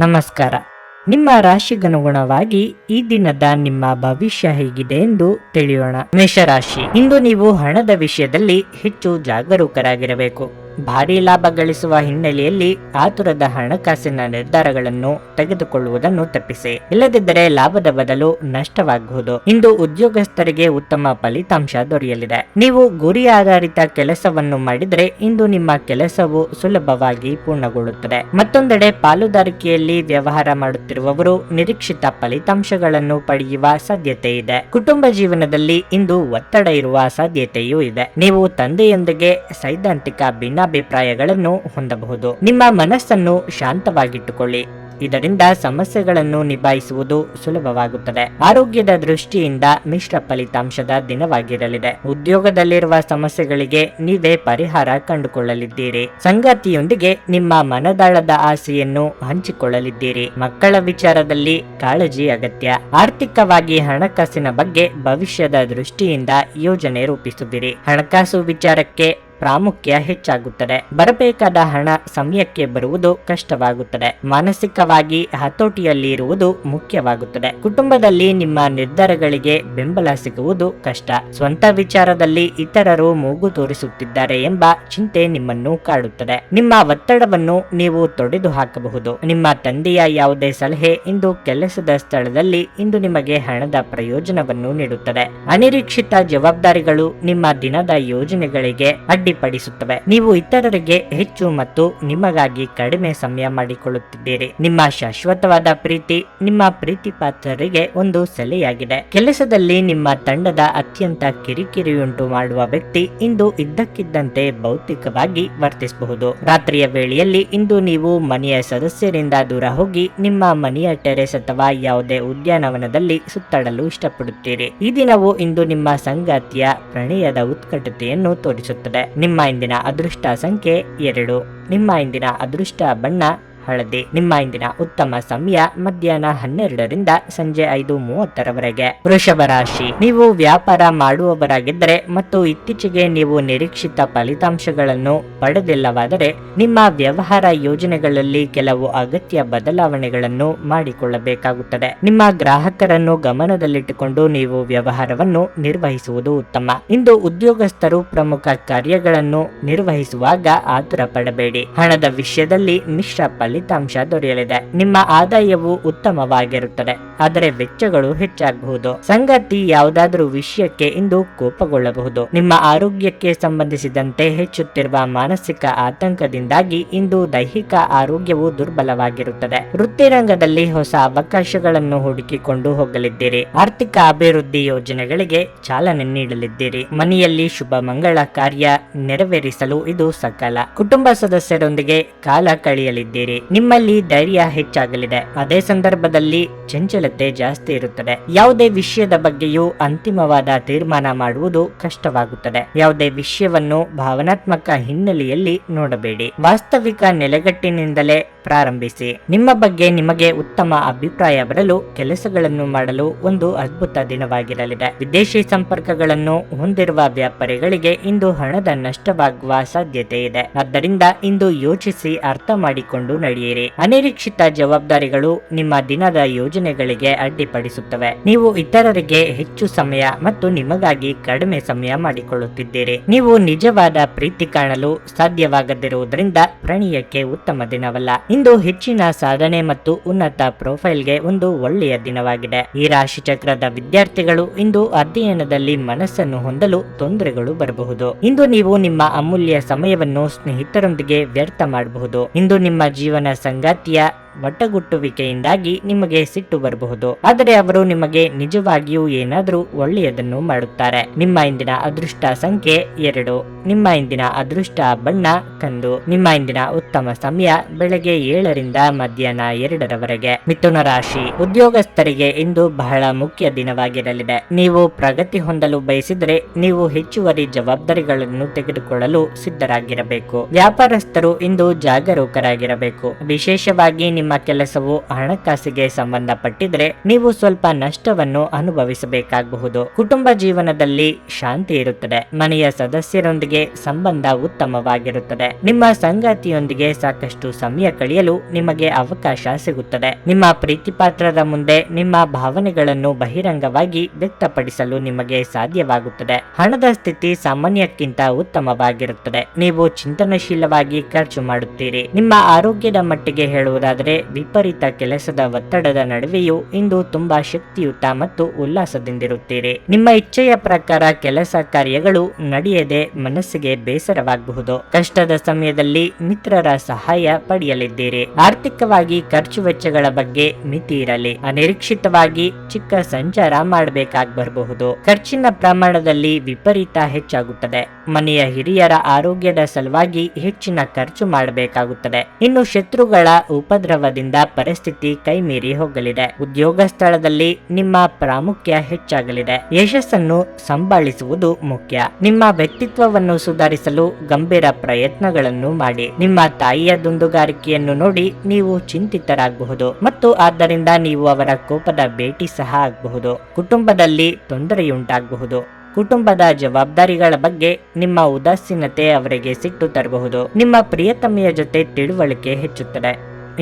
ನಮಸ್ಕಾರ. ನಿಮ್ಮ ರಾಶಿಗನುಗುಣವಾಗಿ ಈ ದಿನದ ನಿಮ್ಮ ಭವಿಷ್ಯ ಹೇಗಿದೆ ಎಂದು ತಿಳಿಯೋಣ. ಮೇಷರಾಶಿ, ಇಂದು ನೀವು ಹಣದ ವಿಷಯದಲ್ಲಿ ಹೆಚ್ಚು ಜಾಗರೂಕರಾಗಿರಬೇಕು. ಭಾರಿ ಲಾಭ ಗಳಿಸುವ ಹಿನ್ನೆಲೆಯಲ್ಲಿ ಆತುರದ ಹಣಕಾಸಿನ ನಿರ್ಧಾರಗಳನ್ನು ತೆಗೆದುಕೊಳ್ಳುವುದನ್ನು ತಪ್ಪಿಸಿ. ಇಲ್ಲದಿದ್ದರೆ ಲಾಭದ ಬದಲು ನಷ್ಟವಾಗಬಹುದು. ಇಂದು ಉದ್ಯೋಗಸ್ಥರಿಗೆ ಉತ್ತಮ ಫಲಿತಾಂಶ ದೊರೆಯಲಿದೆ. ನೀವು ಗುರಿ ಆಧಾರಿತ ಕೆಲಸವನ್ನು ಮಾಡಿದರೆ ಇಂದು ನಿಮ್ಮ ಕೆಲಸವು ಸುಲಭವಾಗಿ ಪೂರ್ಣಗೊಳ್ಳುತ್ತದೆ. ಮತ್ತೊಂದೆಡೆ ಪಾಲುದಾರಿಕೆಯಲ್ಲಿ ವ್ಯವಹಾರ ಮಾಡುತ್ತಿರುವವರು ನಿರೀಕ್ಷಿತ ಫಲಿತಾಂಶಗಳನ್ನು ಪಡೆಯುವ ಸಾಧ್ಯತೆ ಇದೆ. ಕುಟುಂಬ ಜೀವನದಲ್ಲಿ ಇಂದು ಒತ್ತಡ ಇರುವ ಸಾಧ್ಯತೆಯೂ ಇದೆ. ನೀವು ತಂದೆಯೊಂದಿಗೆ ಸೈದ್ಧಾಂತಿಕ ಭಿನ್ನಾಭಿಪ್ರಾಯಗಳನ್ನು ಹೊಂದಬಹುದು. ನಿಮ್ಮ ಮನಸ್ಸನ್ನು ಶಾಂತವಾಗಿಟ್ಟುಕೊಳ್ಳಿ. ಇದರಿಂದ ಸಮಸ್ಯೆಗಳನ್ನು ನಿಭಾಯಿಸುವುದು ಸುಲಭವಾಗುತ್ತದೆ. ಆರೋಗ್ಯದ ದೃಷ್ಟಿಯಿಂದ ಮಿಶ್ರ ಫಲಿತಾಂಶದ ದಿನವಾಗಿರಲಿದೆ. ಉದ್ಯೋಗದಲ್ಲಿರುವ ಸಮಸ್ಯೆಗಳಿಗೆ ನೀವೇ ಪರಿಹಾರ ಕಂಡುಕೊಳ್ಳಲಿದ್ದೀರಿ. ಸಂಗಾತಿಯೊಂದಿಗೆ ನಿಮ್ಮ ಮನದಾಳದ ಆಸೆಯನ್ನು ಹಂಚಿಕೊಳ್ಳಲಿದ್ದೀರಿ. ಮಕ್ಕಳ ವಿಚಾರದಲ್ಲಿ ಕಾಳಜಿ ಅಗತ್ಯ. ಆರ್ಥಿಕವಾಗಿ ಹಣಕಾಸಿನ ಬಗ್ಗೆ ಭವಿಷ್ಯದ ದೃಷ್ಟಿಯಿಂದ ಯೋಜನೆ ರೂಪಿಸುವಿರಿ. ಹಣಕಾಸು ವಿಚಾರಕ್ಕೆ ಪ್ರಾಮುಖ್ಯ ಹೆಚ್ಚಾಗುತ್ತದೆ. ಬರಬೇಕಾದ ಹಣ ಸಮಯಕ್ಕೆ ಬರುವುದು ಕಷ್ಟವಾಗುತ್ತದೆ. ಮಾನಸಿಕವಾಗಿ ಹತೋಟಿಯಲ್ಲಿ ಇರುವುದು ಮುಖ್ಯವಾಗುತ್ತದೆ. ಕುಟುಂಬದಲ್ಲಿ ನಿಮ್ಮ ನಿರ್ಧಾರಗಳಿಗೆ ಬೆಂಬಲ ಸಿಗುವುದು ಕಷ್ಟ. ಸ್ವಂತ ವಿಚಾರದಲ್ಲಿ ಇತರರು ಮೂಗು ತೋರಿಸುತ್ತಿದ್ದಾರೆ ಎಂಬ ಚಿಂತೆ ನಿಮ್ಮನ್ನು ಕಾಡುತ್ತದೆ. ನಿಮ್ಮ ಒತ್ತಡವನ್ನು ನೀವು ತೊಡೆದು ಹಾಕಬಹುದು. ನಿಮ್ಮ ತಂದೆಯ ಯಾವುದೇ ಸಲಹೆ ಇಂದು ಕೆಲಸದ ಸ್ಥಳದಲ್ಲಿ ಇಂದು ನಿಮಗೆ ಹಣದ ಪ್ರಯೋಜನವನ್ನು ನೀಡುತ್ತದೆ. ಅನಿರೀಕ್ಷಿತ ಜವಾಬ್ದಾರಿಗಳು ನಿಮ್ಮ ದಿನದ ಯೋಜನೆಗಳಿಗೆ ಅಡ್ಡಿಪಡಿಸುತ್ತವೆ. ನೀವು ಇತರರಿಗೆ ಹೆಚ್ಚು ಮತ್ತು ನಿಮಗಾಗಿ ಕಡಿಮೆ ಸಮಯ ಮಾಡಿಕೊಳ್ಳುತ್ತಿದ್ದೀರಿ. ನಿಮ್ಮ ಶಾಶ್ವತವಾದ ಪ್ರೀತಿ ನಿಮ್ಮ ಪ್ರೀತಿ ಪಾತ್ರರಿಗೆ ಒಂದು ಸೆಲೆಯಾಗಿದೆ. ಕೆಲಸದಲ್ಲಿ ನಿಮ್ಮ ತಂಡದ ಅತ್ಯಂತ ಕಿರಿಕಿರಿಯುಂಟು ಮಾಡುವ ವ್ಯಕ್ತಿ ಇಂದು ಇದ್ದಕ್ಕಿದ್ದಂತೆ ಭೌತಿಕವಾಗಿ ವರ್ತಿಸಬಹುದು. ರಾತ್ರಿಯ ವೇಳೆಯಲ್ಲಿ ಇಂದು ನೀವು ಮನೆಯ ಸದಸ್ಯರಿಂದ ದೂರ ಹೋಗಿ ನಿಮ್ಮ ಮನೆಯ ಟೆರೆಸ್ ಅಥವಾ ಯಾವುದೇ ಉದ್ಯಾನವನದಲ್ಲಿ ಸುತ್ತಾಡಲು ಇಷ್ಟಪಡುತ್ತೀರಿ. ಈ ದಿನವು ಇಂದು ನಿಮ್ಮ ಸಂಗಾತಿಯ ಪ್ರಣಯದ ಉತ್ಕಟತೆಯನ್ನು ತೋರಿಸುತ್ತದೆ. ನಿಮ್ಮ ಇಂದಿನ ಅದೃಷ್ಟ ಸಂಖ್ಯೆ 2. ನಿಮ್ಮ ಇಂದಿನ ಅದೃಷ್ಟ ಬಣ್ಣ ಹಳದಿ. ನಿಮ್ಮ ಇಂದಿನ ಉತ್ತಮ ಸಮಯ ಮಧ್ಯಾಹ್ನ 12ರಿಂದ ಸಂಜೆ 5:30ರವರೆಗೆ. ವೃಷಭ ರಾಶಿ, ನೀವು ವ್ಯಾಪಾರ ಮಾಡುವವರಾಗಿದ್ದರೆ ಮತ್ತು ಇತ್ತೀಚೆಗೆ ನೀವು ನಿರೀಕ್ಷಿತ ಫಲಿತಾಂಶಗಳನ್ನು ಪಡೆದಿಲ್ಲವಾದರೆ ನಿಮ್ಮ ವ್ಯವಹಾರ ಯೋಜನೆಗಳಲ್ಲಿ ಕೆಲವು ಅಗತ್ಯ ಬದಲಾವಣೆಗಳನ್ನು ಮಾಡಿಕೊಳ್ಳಬೇಕಾಗುತ್ತದೆ. ನಿಮ್ಮ ಗ್ರಾಹಕರನ್ನು ಗಮನದಲ್ಲಿಟ್ಟುಕೊಂಡು ನೀವು ವ್ಯವಹಾರವನ್ನು ನಿರ್ವಹಿಸುವುದು ಉತ್ತಮ. ಇಂದು ಉದ್ಯೋಗಸ್ಥರು ಪ್ರಮುಖ ಕಾರ್ಯಗಳನ್ನು ನಿರ್ವಹಿಸುವಾಗ ಆತುರ ಪಡಬೇಡಿ. ಹಣದ ವಿಷಯದಲ್ಲಿ ಮಿಶ್ರ ಫಲಿತಾಂಶ ದೊರೆಯಲಿದೆ. ನಿಮ್ಮ ಆದಾಯವು ಉತ್ತಮವಾಗಿರುತ್ತದೆ, ಆದರೆ ವೆಚ್ಚಗಳು ಹೆಚ್ಚಾಗಬಹುದು. ಸಂಗಾತಿ ಯಾವುದಾದರೂ ವಿಷಯಕ್ಕೆ ಇಂದು ಕೋಪಗೊಳ್ಳಬಹುದು. ನಿಮ್ಮ ಆರೋಗ್ಯಕ್ಕೆ ಸಂಬಂಧಿಸಿದಂತೆ ಹೆಚ್ಚುತ್ತಿರುವ ಮಾನಸಿಕ ಆತಂಕದಿಂದಾಗಿ ಇಂದು ದೈಹಿಕ ಆರೋಗ್ಯವು ದುರ್ಬಲವಾಗಿರುತ್ತದೆ. ವೃತ್ತಿ ರಂಗದಲ್ಲಿ ಹೊಸ ಅವಕಾಶಗಳನ್ನು ಹುಡುಕಿಕೊಂಡು ಹೋಗಲಿದ್ದೀರಿ. ಆರ್ಥಿಕ ಅಭಿವೃದ್ಧಿ ಯೋಜನೆಗಳಿಗೆ ಚಾಲನೆ ನೀಡಲಿದ್ದೀರಿ. ಮನೆಯಲ್ಲಿ ಶುಭ ಮಂಗಳ ಕಾರ್ಯ ನೆರವೇರಿಸಲು ಇದು ಸಕಾಲ. ಕುಟುಂಬ ಸದಸ್ಯರೊಂದಿಗೆ ಕಾಲ ಕಳೆಯಲಿದ್ದೀರಿ. ನಿಮ್ಮಲ್ಲಿ ಧೈರ್ಯ ಹೆಚ್ಚಾಗಲಿದೆ. ಅದೇ ಸಂದರ್ಭದಲ್ಲಿ ಚಂಚಲತೆ ಜಾಸ್ತಿ ಇರುತ್ತದೆ. ಯಾವುದೇ ವಿಷಯದ ಬಗ್ಗೆಯೂ ಅಂತಿಮವಾದ ತೀರ್ಮಾನ ಮಾಡುವುದು ಕಷ್ಟವಾಗುತ್ತದೆ. ಯಾವುದೇ ವಿಷಯವನ್ನು ಭಾವನಾತ್ಮಕ ಹಿನ್ನೆಲೆಯಲ್ಲಿ ನೋಡಬೇಡಿ. ವಾಸ್ತವಿಕ ನೆಲೆಗಟ್ಟಿನಿಂದಲೇ ಪ್ರಾರಂಭಿಸಿ. ನಿಮ್ಮ ಬಗ್ಗೆ ನಿಮಗೆ ಉತ್ತಮ ಅಭಿಪ್ರಾಯ ಬರಲು ಕೆಲಸಗಳನ್ನು ಮಾಡಲು ಒಂದು ಅದ್ಭುತ ದಿನವಾಗಿರಲಿದೆ. ವಿದೇಶಿ ಸಂಪರ್ಕಗಳನ್ನು ಹೊಂದಿರುವ ವ್ಯಾಪಾರಿಗಳಿಗೆ ಇಂದು ಹಣದ ನಷ್ಟವಾಗುವ ಸಾಧ್ಯತೆ ಇದೆ. ಆದ್ದರಿಂದ ಇಂದು ಯೋಚಿಸಿ ಅರ್ಥ ಮಾಡಿಕೊಂಡು ನಡೆಯಿರಿ. ಅನಿರೀಕ್ಷಿತ ಜವಾಬ್ದಾರಿಗಳು ನಿಮ್ಮ ದಿನದ ಯೋಜನೆಗಳಿಗೆ ಅಡ್ಡಿಪಡಿಸುತ್ತವೆ. ನೀವು ಇತರರಿಗೆ ಹೆಚ್ಚು ಸಮಯ ಮತ್ತು ನಿಮಗಾಗಿ ಕಡಿಮೆ ಸಮಯ ಮಾಡಿಕೊಳ್ಳುತ್ತಿದ್ದೀರಿ. ನೀವು ನಿಜವಾದ ಪ್ರೀತಿ ಕಾಣಲು ಸಾಧ್ಯವಾಗದಿರುವುದರಿಂದ ಪ್ರಣಯಕ್ಕೆ ಉತ್ತಮ ದಿನವಲ್ಲ. ಇಂದು ಹೆಚ್ಚಿನ ಸಾಧನೆ ಮತ್ತು ಉನ್ನತ ಪ್ರೊಫೈಲ್ಗೆ ಒಂದು ಒಳ್ಳೆಯ ದಿನವಾಗಿದೆ. ಈ ರಾಶಿ ಚಕ್ರದ ವಿದ್ಯಾರ್ಥಿಗಳು ಇಂದು ಅಧ್ಯಯನದಲ್ಲಿ ಮನಸ್ಸನ್ನು ಹೊಂದಲು ತೊಂದರೆಗಳು ಬರಬಹುದು. ಇಂದು ನೀವು ನಿಮ್ಮ ಅಮೂಲ್ಯ ಸಮಯವನ್ನು ಸ್ನೇಹಿತರೊಂದಿಗೆ ವ್ಯರ್ಥ ಮಾಡಬಹುದು. ಇಂದು ನಿಮ್ಮ ಜೀವನ ಸಂಗಾತಿಯ ಒಟ್ಟಗುಟ್ಟುವಿಕೆಯಿಂದಾಗಿ ನಿಮಗೆ ಸಿಟ್ಟು ಬರಬಹುದು, ಆದರೆ ಅವರು ನಿಮಗೆ ನಿಜವಾಗಿಯೂ ಏನಾದರೂ ಒಳ್ಳೆಯದನ್ನು ಮಾಡುತ್ತಾರೆ. ನಿಮ್ಮ ಇಂದಿನ ಅದೃಷ್ಟ ಸಂಖ್ಯೆ 2. ನಿಮ್ಮ ಇಂದಿನ ಅದೃಷ್ಟ ಬಣ್ಣ ಕಂದು. ನಿಮ್ಮ ಇಂದಿನ ಉತ್ತಮ ಸಮಯ ಬೆಳಗ್ಗೆ 7ರಿಂದ ಮಧ್ಯಾಹ್ನ 2ರವರೆಗೆ. ಮಿಥುನ ರಾಶಿ, ಉದ್ಯೋಗಸ್ಥರಿಗೆ ಇಂದು ಬಹಳ ಮುಖ್ಯ ದಿನವಾಗಿರಲಿದೆ. ನೀವು ಪ್ರಗತಿ ಹೊಂದಲು ಬಯಸಿದರೆ ನೀವು ಹೆಚ್ಚುವರಿ ಜವಾಬ್ದಾರಿಗಳನ್ನು ತೆಗೆದುಕೊಳ್ಳಲು ಸಿದ್ಧರಾಗಿರಬೇಕು. ವ್ಯಾಪಾರಸ್ಥರು ಇಂದು ಜಾಗರೂಕರಾಗಿರಬೇಕು. ವಿಶೇಷವಾಗಿ ನಿಮ್ಮ ನಿಮ್ಮ ಕೆಲಸವು ಹಣಕಾಸಿಗೆ ಸಂಬಂಧಪಟ್ಟಿದ್ರೆ ನೀವು ಸ್ವಲ್ಪ ನಷ್ಟವನ್ನು ಅನುಭವಿಸಬೇಕಾಗಬಹುದು. ಕುಟುಂಬ ಜೀವನದಲ್ಲಿ ಶಾಂತಿ ಇರುತ್ತದೆ. ಮನೆಯ ಸದಸ್ಯರೊಂದಿಗೆ ಸಂಬಂಧ ಉತ್ತಮವಾಗಿರುತ್ತದೆ. ನಿಮ್ಮ ಸಂಗಾತಿಯೊಂದಿಗೆ ಸಾಕಷ್ಟು ಸಮಯ ಕಳೆಯಲು ನಿಮಗೆ ಅವಕಾಶ ಸಿಗುತ್ತದೆ. ನಿಮ್ಮ ಪ್ರೀತಿ ಪಾತ್ರರ ಮುಂದೆ ನಿಮ್ಮ ಭಾವನೆಗಳನ್ನು ಬಹಿರಂಗವಾಗಿ ವ್ಯಕ್ತಪಡಿಸಲು ನಿಮಗೆ ಸಾಧ್ಯವಾಗುತ್ತದೆ. ಹಣದ ಸ್ಥಿತಿ ಸಾಮಾನ್ಯಕ್ಕಿಂತ ಉತ್ತಮವಾಗಿರುತ್ತದೆ. ನೀವು ಚಿಂತನಶೀಲವಾಗಿ ಖರ್ಚು ಮಾಡುತ್ತೀರಿ. ನಿಮ್ಮ ಆರೋಗ್ಯದ ಮಟ್ಟಿಗೆ ಹೇಳುವುದಾದರೆ ವಿಪರೀತ ಕೆಲಸದ ಒತ್ತಡದ ನಡುವೆಯೂ ಇಂದು ತುಂಬಾ ಶಕ್ತಿಯುತ ಮತ್ತು ಉಲ್ಲಾಸದಿಂದಿರುತ್ತೀರಿ. ನಿಮ್ಮ ಇಚ್ಛೆಯ ಪ್ರಕಾರ ಕೆಲಸ ಕಾರ್ಯಗಳು ನಡೆಯದೆ ಮನಸ್ಸಿಗೆ ಬೇಸರವಾಗಬಹುದು. ಕಷ್ಟದ ಸಮಯದಲ್ಲಿ ಮಿತ್ರರ ಸಹಾಯ ಪಡೆಯಲಿದ್ದೀರಿ. ಆರ್ಥಿಕವಾಗಿ ಖರ್ಚು ವೆಚ್ಚಗಳ ಬಗ್ಗೆ ಮಿತಿ ಇರಲಿ. ಅನಿರೀಕ್ಷಿತವಾಗಿ ಚಿಕ್ಕ ಸಂಚಾರ ಮಾಡಬೇಕಾಗಿ ಬರಬಹುದು. ಖರ್ಚಿನ ಪ್ರಮಾಣದಲ್ಲಿ ವಿಪರೀತ ಹೆಚ್ಚಾಗುತ್ತದೆ. ಮನೆಯ ಹಿರಿಯರ ಆರೋಗ್ಯದ ಸಲುವಾಗಿ ಹೆಚ್ಚಿನ ಖರ್ಚು ಮಾಡಬೇಕಾಗುತ್ತದೆ. ಇನ್ನು ಶತ್ರುಗಳ ಉಪದ್ರವದಿಂದ ಪರಿಸ್ಥಿತಿ ಕೈಮೀರಿ ಹೋಗಲಿದೆ. ಉದ್ಯೋಗ ಸ್ಥಳದಲ್ಲಿ ನಿಮ್ಮ ಪ್ರಾಮುಖ್ಯ ಹೆಚ್ಚಾಗಲಿದೆ. ಯಶಸ್ಸನ್ನು ಸಂಭಾಳಿಸುವುದು ಮುಖ್ಯ. ನಿಮ್ಮ ವ್ಯಕ್ತಿತ್ವವನ್ನು ಸುಧಾರಿಸಲು ಗಂಭೀರ ಪ್ರಯತ್ನಗಳನ್ನು ಮಾಡಿ. ನಿಮ್ಮ ತಾಯಿಯ ದುಂದುಗಾರಿಕೆಯನ್ನು ನೋಡಿ ನೀವು ಚಿಂತಿತರಾಗಬಹುದು ಮತ್ತು ಆದ್ದರಿಂದ ನೀವು ಅವರ ಕೋಪದ ಭೇಟಿ ಸಹ ಆಗಬಹುದು. ಕುಟುಂಬದಲ್ಲಿ ತೊಂದರೆಯುಂಟಾಗಬಹುದು. ಕುಟುಂಬದ ಜವಾಬ್ದಾರಿಗಳ ಬಗ್ಗೆ ನಿಮ್ಮ ಉದಾಸೀನತೆ ಅವರಿಗೆ ಸಿಟ್ಟು ತರಬಹುದು. ನಿಮ್ಮ ಪ್ರಿಯತಮೆಯ ಜೊತೆ ತಿಳುವಳಿಕೆ ಹೆಚ್ಚುತ್ತದೆ.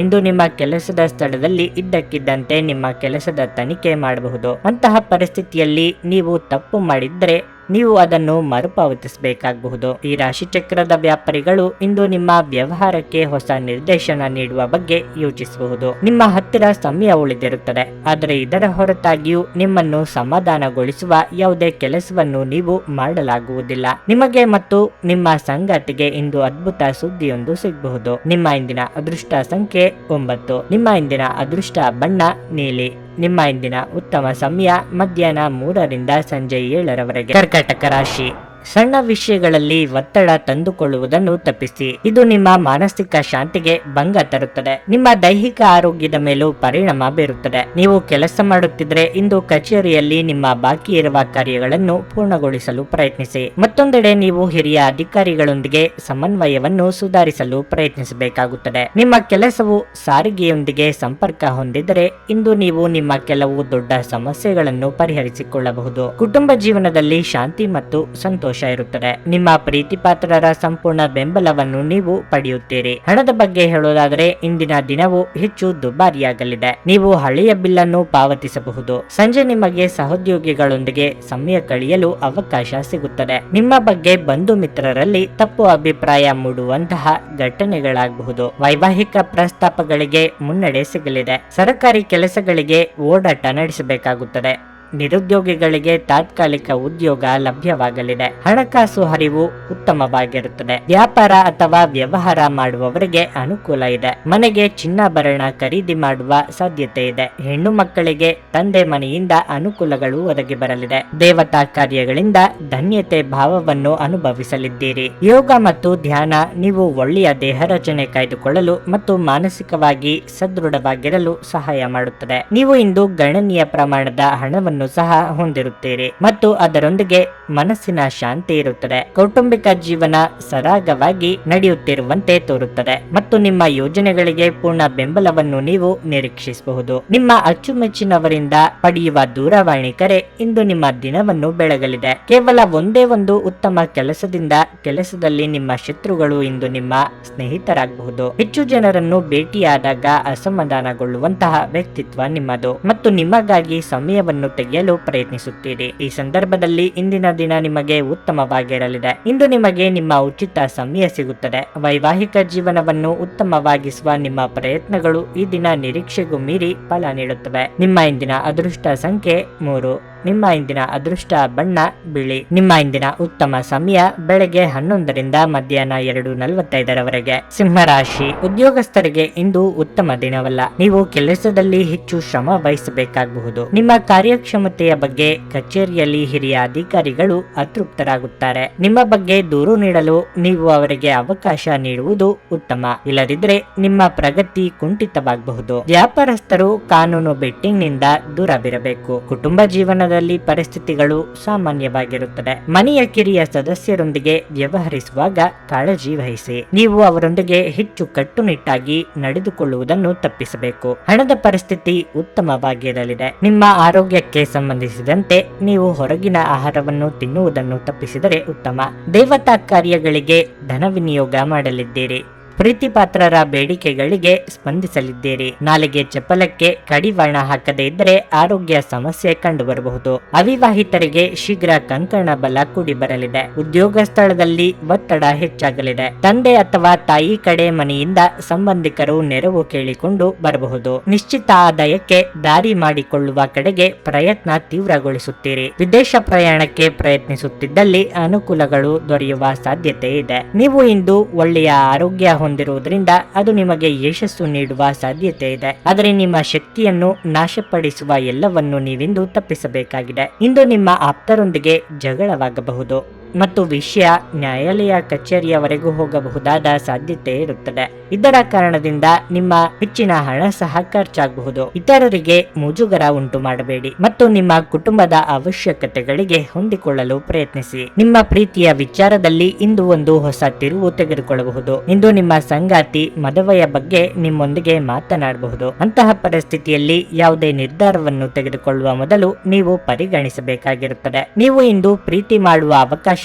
ಇಂದು ನಿಮ್ಮ ಕೆಲಸದ ಸ್ಥಳದಲ್ಲಿ ಇದ್ದಕ್ಕಿದ್ದಂತೆ ನಿಮ್ಮ ಕೆಲಸದ ತನಿಖೆ ಮಾಡಬಹುದು. ಅಂತಹ ಪರಿಸ್ಥಿತಿಯಲ್ಲಿ ನೀವು ತಪ್ಪು ಮಾಡಿದ್ರೆ ನೀವು ಅದನ್ನು ಮರುಪಾವತಿಸಬೇಕಾಗಬಹುದು. ಈ ರಾಶಿಚಕ್ರದ ವ್ಯಾಪಾರಿಗಳು ಇಂದು ನಿಮ್ಮ ವ್ಯವಹಾರಕ್ಕೆ ಹೊಸ ನಿರ್ದೇಶನ ನೀಡುವ ಬಗ್ಗೆ ಯೋಚಿಸಬಹುದು. ನಿಮ್ಮ ಹತ್ತಿರ ಸಮಯ ಉಳಿದಿರುತ್ತದೆ, ಆದರೆ ಇದರ ಹೊರತಾಗಿಯೂ ನಿಮ್ಮನ್ನು ಸಮಾಧಾನಗೊಳಿಸುವ ಯಾವುದೇ ಕೆಲಸವನ್ನು ನೀವು ಮಾಡಲಾಗುವುದಿಲ್ಲ. ನಿಮಗೆ ಮತ್ತು ನಿಮ್ಮ ಸಂಗಾತಿಗೆ ಇಂದು ಅದ್ಭುತ ಸುದ್ದಿಯೊಂದು ಸಿಗಬಹುದು. ನಿಮ್ಮ ಇಂದಿನ ಅದೃಷ್ಟ ಸಂಖ್ಯೆ 9. ನಿಮ್ಮ ಇಂದಿನ ಅದೃಷ್ಟ ಬಣ್ಣ ನೀಲಿ. ನಿಮ್ಮ ಇಂದಿನ ಉತ್ತಮ ಸಮಯ ಮಧ್ಯಾಹ್ನ 3ರಿಂದ ಸಂಜೆ 7ರವರೆಗೆ. ಕರ್ಕಾಟಕ ರಾಶಿ. ಸಣ್ಣ ವಿಷಯಗಳಲ್ಲಿ ಒತ್ತಡ ತಂದುಕೊಳ್ಳುವುದನ್ನು ತಪ್ಪಿಸಿ. ಇದು ನಿಮ್ಮ ಮಾನಸಿಕ ಶಾಂತಿಗೆ ಭಂಗ ತರುತ್ತದೆ. ನಿಮ್ಮ ದೈಹಿಕ ಆರೋಗ್ಯದ ಮೇಲೂ ಪರಿಣಾಮ ಬೀರುತ್ತದೆ. ನೀವು ಕೆಲಸ ಮಾಡುತ್ತಿದ್ರೆ ಇಂದು ಕಚೇರಿಯಲ್ಲಿ ನಿಮ್ಮ ಬಾಕಿ ಇರುವ ಕಾರ್ಯಗಳನ್ನು ಪೂರ್ಣಗೊಳಿಸಲು ಪ್ರಯತ್ನಿಸಿ. ಮತ್ತೊಂದೆಡೆ ನೀವು ಹಿರಿಯ ಅಧಿಕಾರಿಗಳೊಂದಿಗೆ ಸಮನ್ವಯವನ್ನು ಸುಧಾರಿಸಲು ಪ್ರಯತ್ನಿಸಬೇಕಾಗುತ್ತದೆ. ನಿಮ್ಮ ಕೆಲಸವು ಸಾರಿಗೆಯೊಂದಿಗೆ ಸಂಪರ್ಕ ಹೊಂದಿದರೆ ಇಂದು ನೀವು ನಿಮ್ಮ ಕೆಲವು ದೊಡ್ಡ ಸಮಸ್ಯೆಗಳನ್ನು ಪರಿಹರಿಸಿಕೊಳ್ಳಬಹುದು. ಕುಟುಂಬ ಜೀವನದಲ್ಲಿ ಶಾಂತಿ ಮತ್ತು ಸಂತೋಷ ಇರುತ್ತದೆ. ನಿಮ್ಮ ಪ್ರೀತಿ ಪಾತ್ರರ ಸಂಪೂರ್ಣ ಬೆಂಬಲವನ್ನು ನೀವು ಪಡೆಯುತ್ತೀರಿ. ಹಣದ ಬಗ್ಗೆ ಹೇಳೋದಾದರೆ ಇಂದಿನ ದಿನವು ಹೆಚ್ಚು ದುಬಾರಿಯಾಗಲಿದೆ. ನೀವು ಹಳೆಯ ಬಿಲ್ಲನ್ನು ಪಾವತಿಸಬಹುದು. ಸಂಜೆ ನಿಮಗೆ ಸಹೋದ್ಯೋಗಿಗಳೊಂದಿಗೆ ಸಮಯ ಕಳೆಯಲು ಅವಕಾಶ ಸಿಗುತ್ತದೆ. ನಿಮ್ಮ ಬಗ್ಗೆ ಬಂಧು ಮಿತ್ರರಲ್ಲಿ ತಪ್ಪು ಅಭಿಪ್ರಾಯ ಮೂಡುವಂತಹ ಘಟನೆಗಳಾಗಬಹುದು. ವೈವಾಹಿಕ ಪ್ರಸ್ತಾಪಗಳಿಗೆ ಮುನ್ನಡೆ ಸಿಗಲಿದೆ. ಸರ್ಕಾರಿ ಕೆಲಸಗಳಿಗೆ ಓಡಾಟ ನಡೆಸಬೇಕಾಗುತ್ತದೆ. ನಿರುದ್ಯೋಗಿಗಳಿಗೆ ತಾತ್ಕಾಲಿಕ ಉದ್ಯೋಗ ಲಭ್ಯವಾಗಲಿದೆ. ಹಣಕಾಸು ಹರಿವು ಉತ್ತಮವಾಗಿರುತ್ತದೆ. ವ್ಯಾಪಾರ ಅಥವಾ ವ್ಯವಹಾರ ಮಾಡುವವರಿಗೆ ಅನುಕೂಲ ಇದೆ. ಮನೆಗೆ ಚಿನ್ನಾಭರಣ ಖರೀದಿ ಮಾಡುವ ಸಾಧ್ಯತೆ ಇದೆ. ಹೆಣ್ಣು ಮಕ್ಕಳಿಗೆ ತಂದೆ ಮನೆಯಿಂದ ಅನುಕೂಲಗಳು ಒದಗಿ ಬರಲಿದೆ. ದೇವತಾ ಕಾರ್ಯಗಳಿಂದ ಧನ್ಯತೆ ಭಾವವನ್ನು ಅನುಭವಿಸಲಿದ್ದೀರಿ. ಯೋಗ ಮತ್ತು ಧ್ಯಾನ ನೀವು ಒಳ್ಳೆಯ ದೇಹ ರಚನೆ ಕಾಯ್ದುಕೊಳ್ಳಲು ಮತ್ತು ಮಾನಸಿಕವಾಗಿ ಸದೃಢವಾಗಿರಲು ಸಹಾಯ ಮಾಡುತ್ತದೆ. ನೀವು ಇಂದು ಗಣನೀಯ ಪ್ರಮಾಣದ ಹಣವನ್ನು ಸಹ ಹೊಂದಿರುತ್ತೀರಿ ಮತ್ತು ಅದರೊಂದಿಗೆ ಮನಸ್ಸಿನ ಶಾಂತಿ ಇರುತ್ತದೆ. ಕೌಟುಂಬಿಕ ಜೀವನ ಸರಾಗವಾಗಿ ನಡೆಯುತ್ತಿರುವಂತೆ ತೋರುತ್ತದೆ ಮತ್ತು ನಿಮ್ಮ ಯೋಜನೆಗಳಿಗೆ ಪೂರ್ಣ ಬೆಂಬಲವನ್ನು ನೀವು ನಿರೀಕ್ಷಿಸಬಹುದು. ನಿಮ್ಮ ಅಚ್ಚುಮೆಚ್ಚಿನವರಿಂದ ಪಡೆಯುವ ದೂರವಾಣಿ ಕರೆ ಇಂದು ನಿಮ್ಮ ದಿನವನ್ನು ಬೆಳಗಲಿದೆ. ಕೇವಲ ಒಂದೇ ಒಂದು ಉತ್ತಮ ಕೆಲಸದಿಂದ ಕೆಲಸದಲ್ಲಿ ನಿಮ್ಮ ಶತ್ರುಗಳು ಇಂದು ನಿಮ್ಮ ಸ್ನೇಹಿತರಾಗಬಹುದು. ಹೆಚ್ಚು ಜನರನ್ನು ಭೇಟಿಯಾದಾಗ ಅಸಮಾಧಾನಗೊಳ್ಳುವಂತಹ ವ್ಯಕ್ತಿತ್ವ ನಿಮ್ಮದು ಮತ್ತು ನಿಮಗಾಗಿ ಸಮಯವನ್ನು ತೆಗೆಯಲು ಪ್ರಯತ್ನಿಸುತ್ತೀರಿ. ಈ ಸಂದರ್ಭದಲ್ಲಿ ಇಂದಿನ ದಿನ ನಿಮಗೆ ಉತ್ತಮವಾಗಿರಲಿದೆ. ಇಂದು ನಿಮಗೆ ನಿಮ್ಮ ಉಚಿತ ಸಮಯ ಸಿಗುತ್ತದೆ. ವೈವಾಹಿಕ ಜೀವನವನ್ನು ಉತ್ತಮವಾಗಿಸುವ ನಿಮ್ಮ ಪ್ರಯತ್ನಗಳು ಈ ದಿನ ನಿರೀಕ್ಷೆಗೂ ಮೀರಿ ಫಲ ನೀಡುತ್ತವೆ. ನಿಮ್ಮ ಇಂದಿನ ಅದೃಷ್ಟ ಸಂಖ್ಯೆ 3. ನಿಮ್ಮ ಇಂದಿನ ಅದೃಷ್ಟ ಬಣ್ಣ ಬಿಳಿ. ನಿಮ್ಮ ಇಂದಿನ ಉತ್ತಮ ಸಮಯ ಬೆಳಗ್ಗೆ 11ರಿಂದ ಮಧ್ಯಾಹ್ನ 2:45ರವರೆಗೆ. ಸಿಂಹರಾಶಿ. ಉದ್ಯೋಗಸ್ಥರಿಗೆ ಇಂದು ಉತ್ತಮ ದಿನವಲ್ಲ. ನೀವು ಕೆಲಸದಲ್ಲಿ ಹೆಚ್ಚು ಶ್ರಮ ವಹಿಸಬೇಕಾಗಬಹುದು. ನಿಮ್ಮ ಕಾರ್ಯಕ್ಷಮತೆಯ ಬಗ್ಗೆ ಕಚೇರಿಯಲ್ಲಿ ಹಿರಿಯ ಅಧಿಕಾರಿಗಳು ಅತೃಪ್ತರಾಗುತ್ತಾರೆ. ನಿಮ್ಮ ಬಗ್ಗೆ ದೂರು ನೀಡಲು ನೀವು ಅವರಿಗೆ ಅವಕಾಶ ನೀಡುವುದು ಉತ್ತಮ. ಇಲ್ಲದಿದ್ದರೆ ನಿಮ್ಮ ಪ್ರಗತಿ ಕುಂಠಿತವಾಗಬಹುದು. ವ್ಯಾಪಾರಸ್ಥರು ಕಾನೂನು ಬೆಟ್ಟಿಂಗ್ ನಿಂದ ದೂರವಿರಬೇಕು. ಕುಟುಂಬ ಜೀವನ ಜೀವನದಲ್ಲಿ ಪರಿಸ್ಥಿತಿಗಳು ಸಾಮಾನ್ಯವಾಗಿರುತ್ತದೆ. ಮನೆಯ ಕಿರಿಯ ಸದಸ್ಯರೊಂದಿಗೆ ವ್ಯವಹರಿಸುವಾಗ ಕಾಳಜಿ ವಹಿಸಿ. ನೀವು ಅವರೊಂದಿಗೆ ಹೆಚ್ಚು ಕಟ್ಟುನಿಟ್ಟಾಗಿ ನಡೆದುಕೊಳ್ಳುವುದನ್ನು ತಪ್ಪಿಸಬೇಕು. ಹಣದ ಪರಿಸ್ಥಿತಿ ಉತ್ತಮವಾಗಿರಲಿದೆ. ನಿಮ್ಮ ಆರೋಗ್ಯಕ್ಕೆ ಸಂಬಂಧಿಸಿದಂತೆ ನೀವು ಹೊರಗಿನ ಆಹಾರವನ್ನು ತಿನ್ನುವುದನ್ನು ತಪ್ಪಿಸಿದರೆ ಉತ್ತಮ. ದೇವತಾ ಕಾರ್ಯಗಳಿಗೆ ಧನ ವಿನಿಯೋಗ ಮಾಡಲಿದ್ದೀರಿ. ಪ್ರೀತಿಪಾತ್ರರ ಬೇಡಿಕೆಗಳಿಗೆ ಸ್ಪಂದಿಸಲಿದ್ದೀರಿ. ನಾಲಿಗೆ ಚಪಲಕ್ಕೆ ಕಡಿವಾಣ ಹಾಕದೇ ಇದ್ದರೆ ಆರೋಗ್ಯ ಸಮಸ್ಯೆ ಕಂಡುಬರಬಹುದು. ಅವಿವಾಹಿತರಿಗೆ ಶೀಘ್ರ ಕಂಕಣ ಬಲ ಕೂಡಿ ಬರಲಿದೆ. ಉದ್ಯೋಗ ಸ್ಥಳದಲ್ಲಿ ಒತ್ತಡ ಹೆಚ್ಚಾಗಲಿದೆ. ತಂದೆ ಅಥವಾ ತಾಯಿ ಕಡೆ ಮನೆಯಿಂದ ಸಂಬಂಧಿಕರು ನೆರವು ಕೇಳಿಕೊಂಡು ಬರಬಹುದು. ನಿಶ್ಚಿತ ಆದಾಯಕ್ಕೆ ದಾರಿ ಮಾಡಿಕೊಳ್ಳುವ ಕಡೆಗೆ ಪ್ರಯತ್ನ ತೀವ್ರಗೊಳಿಸುತ್ತೀರಿ. ವಿದೇಶ ಪ್ರಯಾಣಕ್ಕೆ ಪ್ರಯತ್ನಿಸುತ್ತಿದ್ದಲ್ಲಿ ಅನುಕೂಲಗಳು ದೊರೆಯುವ ಸಾಧ್ಯತೆ ಇದೆ. ನೀವು ಇಂದು ಒಳ್ಳೆಯ ಆರೋಗ್ಯ ಹೊಂದಿರುವುದರಿಂದ ಅದು ನಿಮಗೆ ಯಶಸ್ಸು ನೀಡುವ ಸಾಧ್ಯತೆ ಇದೆ. ಆದರೆ ನಿಮ್ಮ ಶಕ್ತಿಯನ್ನು ನಾಶಪಡಿಸುವ ಎಲ್ಲವನ್ನು ನೀವಿಂದು ತಪ್ಪಿಸಬೇಕಾಗಿದೆ. ಇಂದು ನಿಮ್ಮ ಆಪ್ತರೊಂದಿಗೆ ಜಗಳವಾಗಬಹುದು ಮತ್ತು ವಿಷಯ ನ್ಯಾಯಾಲಯ ಕಚೇರಿಯವರೆಗೂ ಹೋಗಬಹುದಾದ ಸಾಧ್ಯತೆ ಇರುತ್ತದೆ. ಇದರ ಕಾರಣದಿಂದ ನಿಮ್ಮ ಹೆಚ್ಚಿನ ಹಣ ಸಹ ಖರ್ಚಾಗಬಹುದು. ಇತರರಿಗೆ ಮುಜುಗರ ಉಂಟು ಮಾಡಬೇಡಿ ಮತ್ತು ನಿಮ್ಮ ಕುಟುಂಬದ ಅವಶ್ಯಕತೆಗಳಿಗೆ ಹೊಂದಿಕೊಳ್ಳಲು ಪ್ರಯತ್ನಿಸಿ. ನಿಮ್ಮ ಪ್ರೀತಿಯ ವಿಚಾರದಲ್ಲಿ ಇಂದು ಒಂದು ಹೊಸ ತಿರುವು ತೆಗೆದುಕೊಳ್ಳಬಹುದು. ಇಂದು ನಿಮ್ಮ ಸಂಗಾತಿ ಮದುವೆಯ ಬಗ್ಗೆ ನಿಮ್ಮೊಂದಿಗೆ ಮಾತನಾಡಬಹುದು. ಅಂತಹ ಪರಿಸ್ಥಿತಿಯಲ್ಲಿ ಯಾವುದೇ ನಿರ್ಧಾರವನ್ನು ತೆಗೆದುಕೊಳ್ಳುವ ಮೊದಲು ನೀವು ಪರಿಗಣಿಸಬೇಕಾಗಿರುತ್ತದೆ. ನೀವು ಇಂದು ಪ್ರೀತಿ ಮಾಡುವ ಅವಕಾಶವನ್ನು